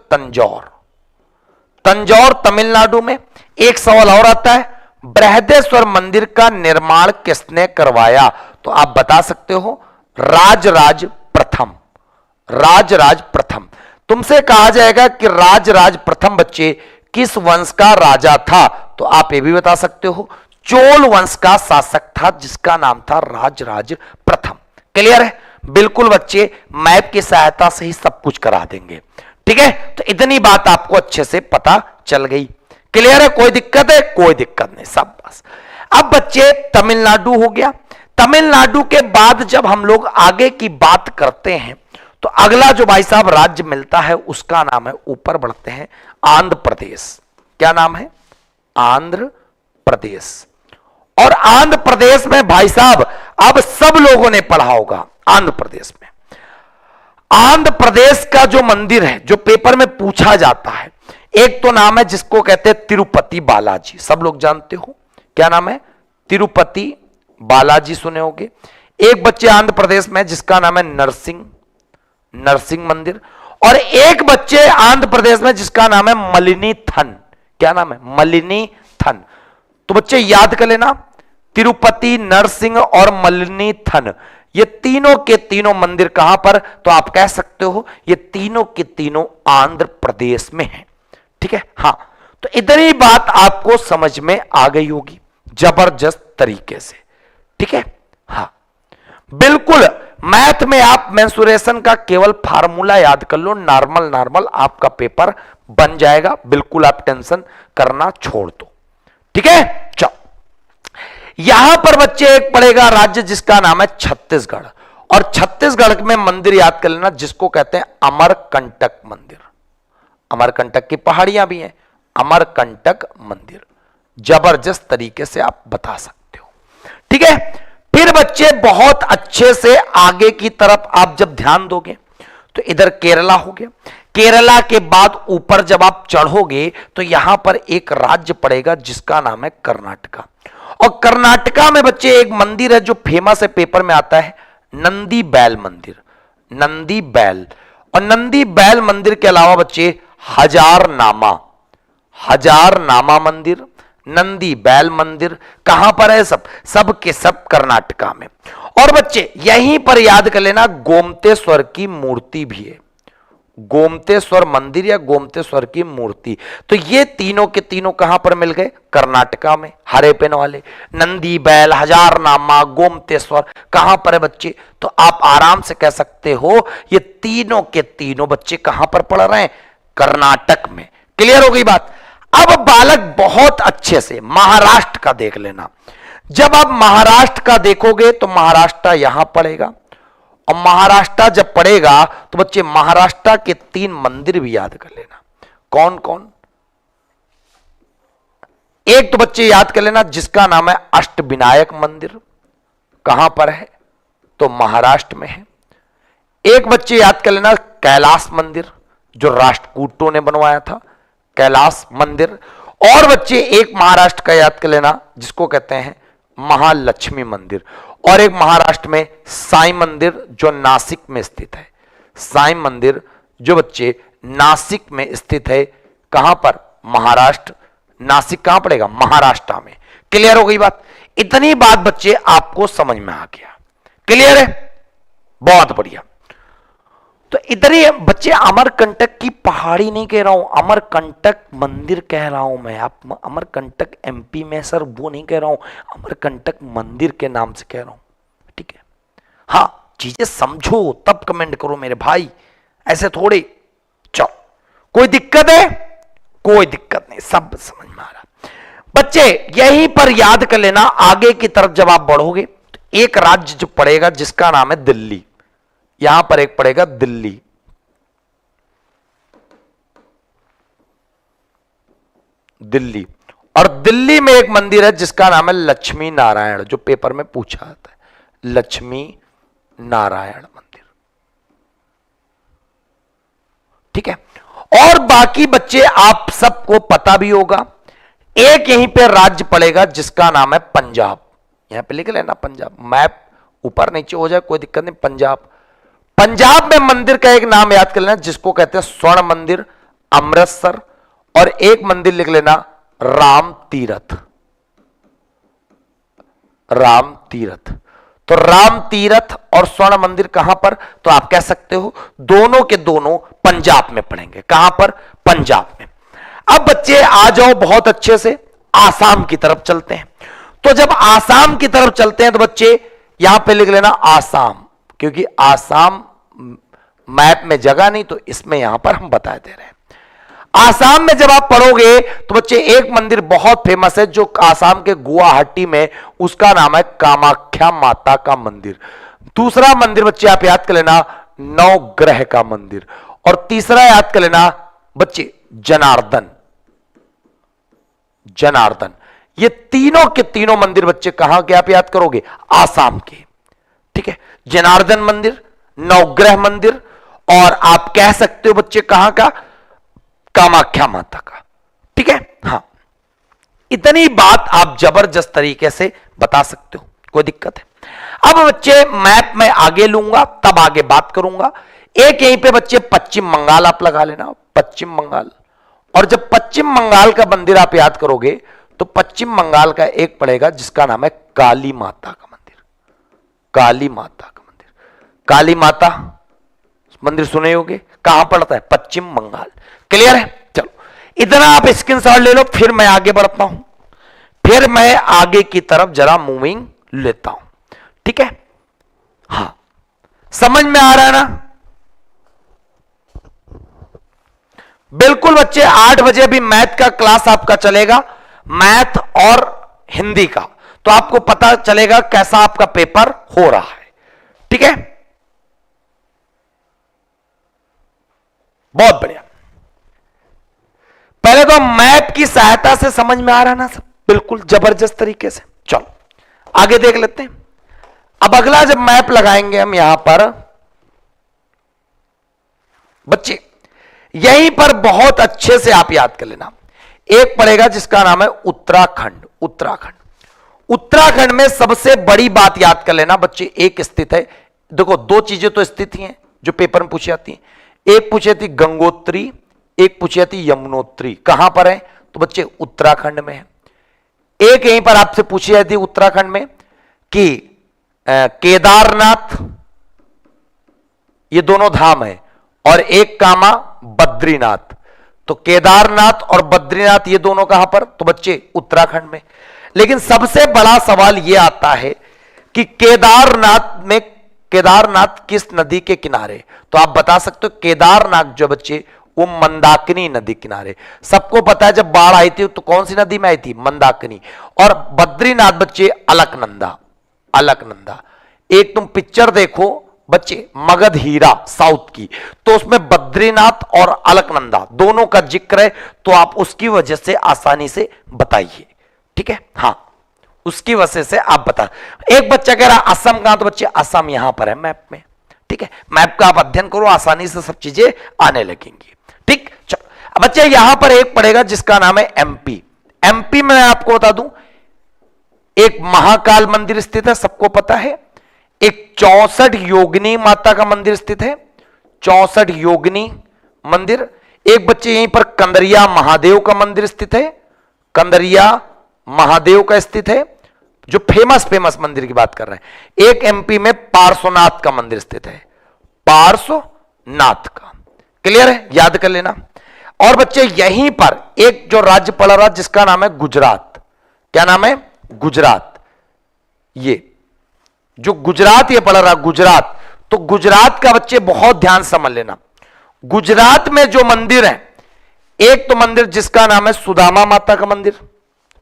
तंजौर तमिलनाडु में। एक सवाल और आता है बृहदेश्वर मंदिर का निर्माण किसने करवाया, तो आप बता सकते हो राजराज प्रथम। तुमसे कहा जाएगा कि राजराज प्रथम बच्चे किस वंश का राजा था, तो आप ये भी बता सकते हो चोल वंश का शासक था, जिसका नाम था राजराज प्रथम। क्लियर है? बिल्कुल बच्चे, मैप की सहायता से ही सब कुछ करा देंगे। ठीक है, तो इतनी बात आपको अच्छे से पता चल गई। क्लियर है? कोई दिक्कत है? कोई दिक्कत नहीं, सब बस। अब बच्चे तमिलनाडु हो गया। तमिलनाडु के बाद जब हम लोग आगे की बात करते हैं, तो अगला जो भाई साहब राज्य मिलता है उसका नाम है, ऊपर बढ़ते हैं, आंध्र प्रदेश। क्या नाम है? आंध्र प्रदेश। और आंध्र प्रदेश में भाई साहब अब सब लोगों ने पढ़ा होगा, आंध्र प्रदेश में आंध्र प्रदेश का जो मंदिर है जो पेपर में पूछा जाता है, एक तो नाम है जिसको कहते हैं तिरुपति बालाजी। सब लोग जानते हो क्या नाम है? तिरुपति बालाजी सुने होंगे। एक बच्चे आंध्र प्रदेश में जिसका नाम है नरसिंह मंदिर। और एक बच्चे आंध्र प्रदेश में जिसका नाम है मलिनी थन। क्या नाम है? मलिनी थन। तो बच्चे याद कर लेना, तिरुपति, नरसिंह और मलिनीथन, ये तीनों के तीनों मंदिर कहां पर, तो आप कह सकते हो ये तीनों के तीनों आंध्र प्रदेश में हैं। ठीक है, हां, तो इतनी बात आपको समझ में आ गई होगी जबरदस्त तरीके से। ठीक है, हां, बिल्कुल। मैथ में आप मेंसुरेशन का केवल फार्मूला याद कर लो, नॉर्मल नॉर्मल आपका पेपर बन जाएगा, बिल्कुल आप टेंशन करना छोड़ दो। ठीक है, चलो यहां पर बच्चे एक पड़ेगा राज्य जिसका नाम है छत्तीसगढ़, और छत्तीसगढ़ में मंदिर याद कर लेना जिसको कहते हैं अमरकंटक मंदिर। अमरकंटक की पहाड़ियां भी हैं, अमरकंटक मंदिर, जबरदस्त तरीके से आप बता सकते हो। ठीक है, फिर बच्चे बहुत अच्छे से आगे की तरफ आप जब ध्यान दोगे तो इधर केरला हो गया, केरला के बाद ऊपर जब आप चढ़ोगे तो यहां पर एक राज्य पड़ेगा जिसका नाम है कर्नाटका, और कर्नाटका में बच्चे एक मंदिर है जो फेमस है, पेपर में आता है, नंदी बैल मंदिर। नंदी बैल, और नंदी बैल मंदिर के अलावा बच्चे हजारनामा मंदिर, नंदी बैल मंदिर कहां पर है, सब के सब कर्नाटका में। और बच्चे यहीं पर याद कर लेना गोमतेश्वर की मूर्ति भी है, गोमतेश्वर मंदिर या गोमतेश्वर की मूर्ति। तो ये तीनों के तीनों कहां पर मिल गए, कर्नाटका में, हरे पेन वाले। नंदी बैल, हजारनामा, गोमतेश्वर कहां पर है बच्चे, तो आप आराम से कह सकते हो ये तीनों के तीनों बच्चे कहां पर पढ़ रहे हैं, कर्नाटक में। क्लियर हो गई बात। अब बालक बहुत अच्छे से महाराष्ट्र का देख लेना। जब आप महाराष्ट्र का देखोगे तो महाराष्ट्र यहां पड़ेगा, और महाराष्ट्र जब पड़ेगा तो बच्चे महाराष्ट्र के 3 मंदिर भी याद कर लेना। कौन कौन, एक तो बच्चे याद कर लेना जिसका नाम है अष्टविनायक मंदिर, कहां पर है, तो महाराष्ट्र में है। एक बच्चे याद कर लेना कैलाश मंदिर जो राष्ट्रकूटों ने बनवाया था, कैलाश मंदिर। और बच्चे एक महाराष्ट्र का याद कर लेना जिसको कहते हैं महालक्ष्मी मंदिर, और एक महाराष्ट्र में साईं मंदिर जो नासिक में स्थित है, साईं मंदिर जो बच्चे नासिक में स्थित है। कहां पर, महाराष्ट्र, नासिक कहां पड़ेगा, महाराष्ट्र में। क्लियर हो गई बात। इतनी बात बच्चे आपको समझ में आ गया, क्लियर है, बहुत बढ़िया। तो इधर ही बच्चे अमरकंटक की पहाड़ी नहीं कह रहा हूं, अमरकंटक मंदिर कह रहा हूं मैं। आप अमरकंटक एमपी में सर वो नहीं कह रहा हूं, अमरकंटक मंदिर के नाम से कह रहा हूं। ठीक है, हाँ, चीजें समझो तब कमेंट करो मेरे भाई, ऐसे थोड़े। चलो, कोई दिक्कत है, कोई दिक्कत नहीं, सब समझ में आ रहा। बच्चे यहीं पर याद कर लेना, आगे की तरफ जब आप बढ़ोगे तो एक राज्य जो पड़ेगा जिसका नाम है दिल्ली, यहां पर एक पड़ेगा दिल्ली। दिल्ली, और दिल्ली में एक मंदिर है जिसका नाम है लक्ष्मी नारायण, जो पेपर में पूछा जाता है, लक्ष्मी नारायण मंदिर। ठीक है, और बाकी बच्चे आप सबको पता भी होगा, एक यहीं पे राज्य पड़ेगा जिसका नाम है पंजाब। यहां पे लिख लेना पंजाब, मैप ऊपर नीचे हो जाए कोई दिक्कत नहीं। पंजाब, पंजाब में मंदिर का एक नाम याद कर लेना जिसको कहते हैं स्वर्ण मंदिर, अमृतसर। और एक मंदिर लिख लेना राम तीरथ, राम तीरथ। तो राम तीरथ और स्वर्ण मंदिर कहां पर, तो आप कह सकते हो दोनों के दोनों पंजाब में पड़ेंगे। कहां पर, पंजाब में। अब बच्चे आ जाओ बहुत अच्छे से, आसाम की तरफ चलते हैं। तो जब आसाम की तरफ चलते हैं तो बच्चे यहां पे लिख लेना आसाम, क्योंकि आसाम मैप में जगह नहीं तो इसमें यहां पर हम बता दे रहे हैं। आसाम में जब आप पढ़ोगे तो बच्चे एक मंदिर बहुत फेमस है जो आसाम के गुवाहाटी में, उसका नाम है कामाख्या माता का मंदिर। दूसरा मंदिर बच्चे आप याद कर लेना नवग्रह का मंदिर, और तीसरा याद कर लेना बच्चे जनार्दन, जनार्दन। ये तीनों के तीनों मंदिर बच्चे कहां के आप याद करोगे, आसाम के। ठीक है, जनार्दन मंदिर, नवग्रह मंदिर, और आप कह सकते हो बच्चे कहां का, कामाख्या माता का। ठीक है, हां, इतनी बात आप जबरदस्त तरीके से बता सकते हो, कोई दिक्कत है। अब बच्चे मैप में आगे लूंगा तब आगे बात करूंगा। एक यहीं पे बच्चे पश्चिम बंगाल आप लगा लेना, पश्चिम बंगाल। और जब पश्चिम बंगाल का मंदिर आप याद करोगे तो पश्चिम बंगाल का एक पड़ेगा जिसका नाम है काली माता का मंदिर। काली माता का मंदिर, काली माता मंदिर सुने होंगे, कहां पड़ता है? पश्चिम बंगाल। क्लियर है? चलो इतना आप स्क्रीनशॉट ले लो, फिर मैं आगे बढ़ता हूं, फिर मैं आगे की तरफ जरा मूविंग लेता हूं। ठीक है? हां, समझ में आ रहा है ना? बिल्कुल बच्चे, 8 बजे अभी मैथ का क्लास आपका चलेगा, मैथ और हिंदी का, तो आपको पता चलेगा कैसा आपका पेपर हो रहा है। ठीक है? बहुत बढ़िया। पहले तो मैप की सहायता से समझ में आ रहा ना सब, बिल्कुल जबरदस्त तरीके से। चलो आगे देख लेते हैं। अब अगला जब मैप लगाएंगे हम यहां पर बच्चे, यहीं पर बहुत अच्छे से आप याद कर लेना, एक पड़ेगा जिसका नाम है उत्तराखंड। उत्तराखंड, उत्तराखंड में सबसे बड़ी बात याद कर लेना बच्चे, एक स्थित है। देखो दो चीजें तो स्थित ही हैं जो पेपर में पूछी जाती हैं, एक पूछी जाती गंगोत्री, एक पूछी जाती यमुनोत्री। कहां पर है? तो बच्चे उत्तराखंड में है। एक यहीं पर आपसे पूछी जाती उत्तराखंड में कि केदारनाथ, ये दोनों धाम है, और एक कामा बद्रीनाथ। तो केदारनाथ और बद्रीनाथ ये दोनों कहां पर? तो बच्चे उत्तराखंड में। लेकिन सबसे बड़ा सवाल यह आता है कि केदारनाथ में, केदारनाथ किस नदी के किनारे? तो आप बता सकते हो केदारनाथ जो बच्चे वो मंदाकिनी नदी किनारे। सबको पता है जब बाढ़ आई थी तो कौन सी नदी में आई थी? मंदाकिनी। और बद्रीनाथ बच्चे अलकनंदा। अलकनंदा, एक तुम पिक्चर देखो बच्चे मगध हीरा साउथ की, तो उसमें बद्रीनाथ और अलकनंदा दोनों का जिक्र है, तो आप उसकी वजह से आसानी से बताइए। ठीक है? हां, उसकी वजह से आप बता। एक बच्चा कह रहा असम कहां? तो बच्चे असम यहां पर है मैप में। ठीक है? मैप का आप अध्ययन करो, आसानी से सब चीजें आने लगेंगी। ठीक, चलो अब बच्चे यहां पर एक पड़ेगा जिसका नाम है एमपी। एमपी में आपको बता दूं, एक महाकाल मंदिर स्थित है, सबको पता है। एक 64 योगिनी माता का मंदिर स्थित है, 64 योगिनी मंदिर। एक बच्चे यहीं पर कंदरिया महादेव का मंदिर स्थित है, कंदरिया महादेव का स्थित है, जो फेमस मंदिर की बात कर रहे हैं। एक एमपी में पार्श्वनाथ का मंदिर स्थित है, पार्श्वनाथ का। क्लियर है? याद कर लेना। और बच्चे यहीं पर एक जो राज्य पड़ रहा जिसका नाम है गुजरात। क्या नाम है? गुजरात। ये जो गुजरात ये पड़ रहा गुजरात, तो गुजरात का बच्चे बहुत ध्यान समझ लेना। गुजरात में जो मंदिर है, एक तो मंदिर जिसका नाम है सुदामा माता का मंदिर।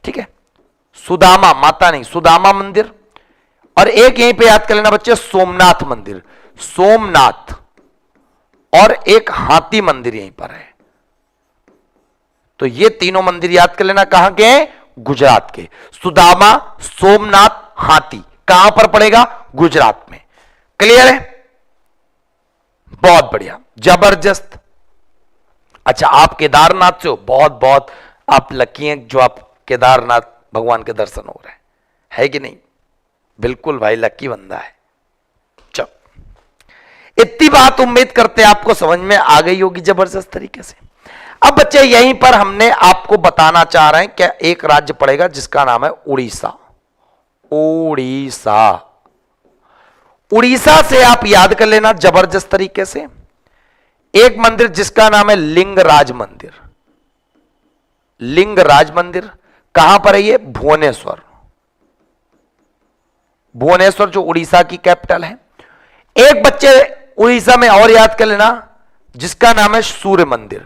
ठीक है? सुदामा माता नहीं, सुदामा मंदिर। और एक यहीं पे याद कर लेना बच्चे सोमनाथ मंदिर, सोमनाथ। और एक हाथी मंदिर यहीं पर है। तो ये तीनों मंदिर याद कर लेना, कहां के हैं? गुजरात के। सुदामा, सोमनाथ, हाथी कहां पर पड़ेगा? गुजरात में। क्लियर है? बहुत बढ़िया, जबरदस्त। अच्छा, आप केदारनाथ से हो, बहुत बहुत आप लकी हैं जो आप केदारनाथ भगवान के दर्शन हो रहे है कि नहीं? बिल्कुल भाई, लकी बंदा है। चलो, इतनी बात उम्मीद करते आपको समझ में आ गई होगी जबरदस्त तरीके से। अब बच्चे यहीं पर हमने आपको बताना चाह रहे हैं कि एक राज्य पड़ेगा जिसका नाम है उड़ीसा। उड़ीसा, उड़ीसा से आप याद कर लेना जबरदस्त तरीके से, एक मंदिर जिसका नाम है लिंगराज मंदिर। लिंगराज मंदिर कहां पर है? ये भुवनेश्वर। भुवनेश्वर जो उड़ीसा की कैपिटल है। एक बच्चे उड़ीसा में और याद कर लेना जिसका नाम है सूर्य मंदिर।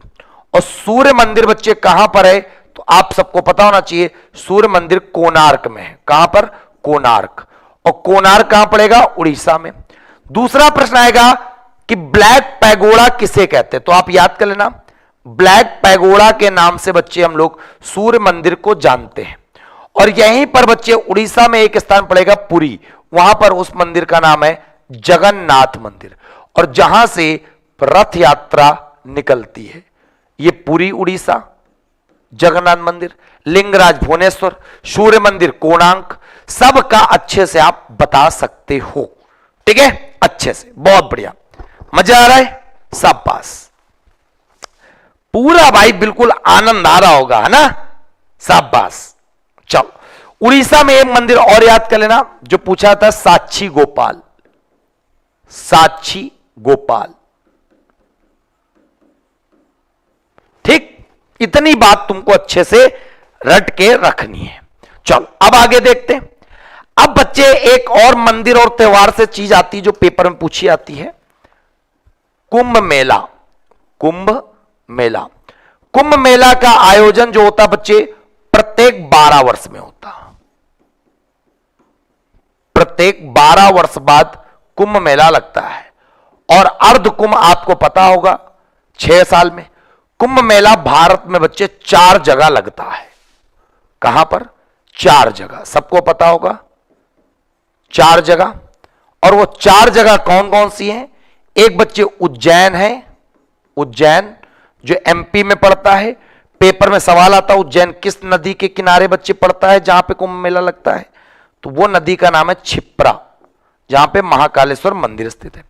और सूर्य मंदिर बच्चे कहां पर है? तो आप सबको पता होना चाहिए, सूर्य मंदिर कोणार्क में है। कहां पर? कोणार्क। और कोणार्क कहां पड़ेगा? उड़ीसा में। दूसरा प्रश्न आएगा कि ब्लैक पैगोडा किसे कहते हैं? तो आप याद कर लेना, ब्लैक पैगोडा के नाम से बच्चे हम लोग सूर्य मंदिर को जानते हैं। और यहीं पर बच्चे उड़ीसा में एक स्थान पड़ेगा पुरी, वहां पर उस मंदिर का नाम है जगन्नाथ मंदिर। और जहां से रथ यात्रा निकलती है, ये पुरी उड़ीसा, जगन्नाथ मंदिर, लिंगराज भुवनेश्वर, सूर्य मंदिर कोणार्क, सबका अच्छे से आप बता सकते हो। ठीक है? अच्छे से, बहुत बढ़िया, मजा आ रहा है? शाबाश, पूरा भाई बिल्कुल आनंद आ रहा होगा, है ना? शाबाश, उड़ीसा में एक मंदिर और याद कर लेना जो पूछा था, साक्षी गोपाल। साक्षी गोपाल, ठीक, इतनी बात तुमको अच्छे से रट के रखनी है। चलो अब आगे देखते हैं। अब बच्चे एक और मंदिर और त्योहार से चीज आती है जो पेपर में पूछी आती है, कुंभ मेला। कुंभ मेला, कुंभ मेला का आयोजन जो होता बच्चे प्रत्येक 12 वर्ष में होता। प्रत्येक 12 वर्ष बाद कुंभ मेला लगता है। और अर्ध कुंभ आपको पता होगा 6 साल में। कुंभ मेला भारत में बच्चे 4 जगह लगता है। कहां पर? 4 जगह, सबको पता होगा 4 जगह। और वो 4 जगह कौन कौन सी हैं? एक बच्चे उज्जैन है, उज्जैन जो एमपी में पड़ता है। पेपर में सवाल आता है उज्जैन किस नदी के किनारे बच्चे पड़ता है जहां पे कुंभ मेला लगता है? तो वो नदी का नाम है क्षिप्रा, जहां पे महाकालेश्वर मंदिर स्थित है।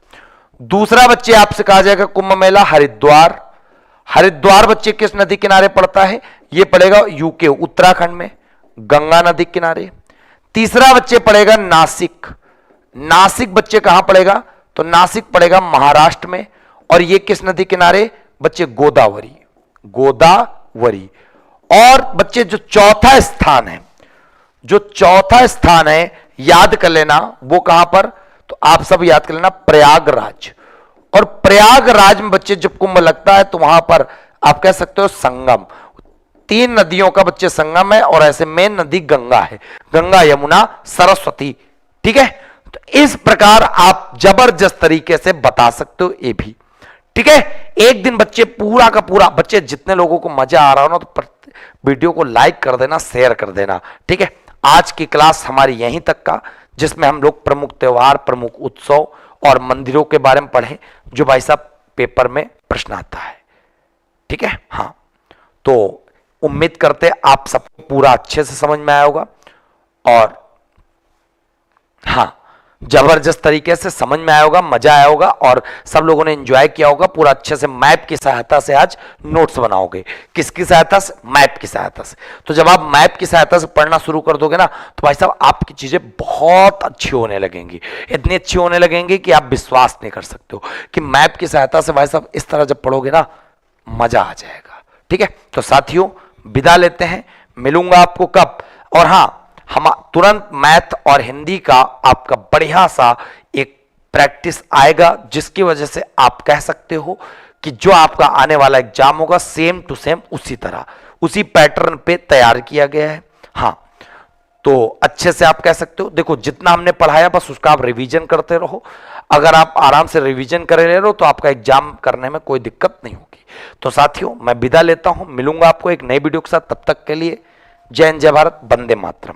दूसरा बच्चे आपसे कहा जाएगा कुंभ मेला हरिद्वार। हरिद्वार बच्चे किस नदी किनारे पड़ता है? ये पड़ेगा यूके, उत्तराखंड में, गंगा नदी किनारे। तीसरा बच्चे पड़ेगा नासिक। नासिक बच्चे कहां पड़ेगा? तो नासिक पड़ेगा महाराष्ट्र में। और ये किस नदी किनारे? बच्चे गोदावरी, गोदावरी। और बच्चे जो चौथा स्थान है, जो चौथा स्थान है याद कर लेना, वो कहां पर? तो आप सब याद कर लेना, प्रयागराज। और प्रयागराज में बच्चे जब कुंभ लगता है तो वहां पर आप कह सकते हो संगम, 3 नदियों का बच्चे संगम है। और ऐसे मेन नदी गंगा है, गंगा यमुना सरस्वती, ठीक है। तो इस प्रकार आप जबरदस्त तरीके से बता सकते हो ये भी, ठीक है। एक दिन बच्चे पूरा का पूरा, बच्चे जितने लोगों को मजा आ रहा हो ना, तो वीडियो को लाइक कर देना, शेयर कर देना, ठीक है। आज की क्लास हमारी यहीं तक का, जिसमें हम लोग प्रमुख त्योहार, प्रमुख उत्सव और मंदिरों के बारे में पढ़े, जो भाई साहब पेपर में प्रश्न आता है, ठीक है। हाँ, तो उम्मीद करते आप सबको पूरा अच्छे से समझ में आया होगा और हाँ, जबरदस्त तरीके से समझ में आया होगा, मजा आया होगा और सब लोगों ने एंजॉय किया होगा। पूरा अच्छे से मैप की सहायता से आज नोट्स बनाओगे। किसकी सहायता से? मैप की सहायता से। तो जब आप मैप की सहायता से पढ़ना शुरू कर दोगे ना, तो भाई साहब आपकी चीजें बहुत अच्छी होने लगेंगी, इतनी अच्छी होने लगेंगी कि आप विश्वास नहीं कर सकते हो कि मैप की सहायता से भाई साहब इस तरह जब पढ़ोगे ना, मजा आ जाएगा, ठीक है। तो साथियों विदा लेते हैं, मिलूंगा आपको कब? और हाँ, हम तुरंत मैथ और हिंदी का आपका बढ़िया सा एक प्रैक्टिस आएगा, जिसकी वजह से आप कह सकते हो कि जो आपका आने वाला एग्जाम होगा सेम टू सेम उसी तरह, उसी पैटर्न पे तैयार किया गया है। हाँ, तो अच्छे से आप कह सकते हो। देखो, जितना हमने पढ़ाया बस उसका आप रिवीजन करते रहो। अगर आप आराम से रिवीजन करे रहो तो आपका एग्जाम करने में कोई दिक्कत नहीं होगी। तो साथियों मैं विदा लेता हूं, मिलूंगा आपको एक नई वीडियो के साथ। तब तक के लिए जय हिंद, जय भारत, वंदे मातरम।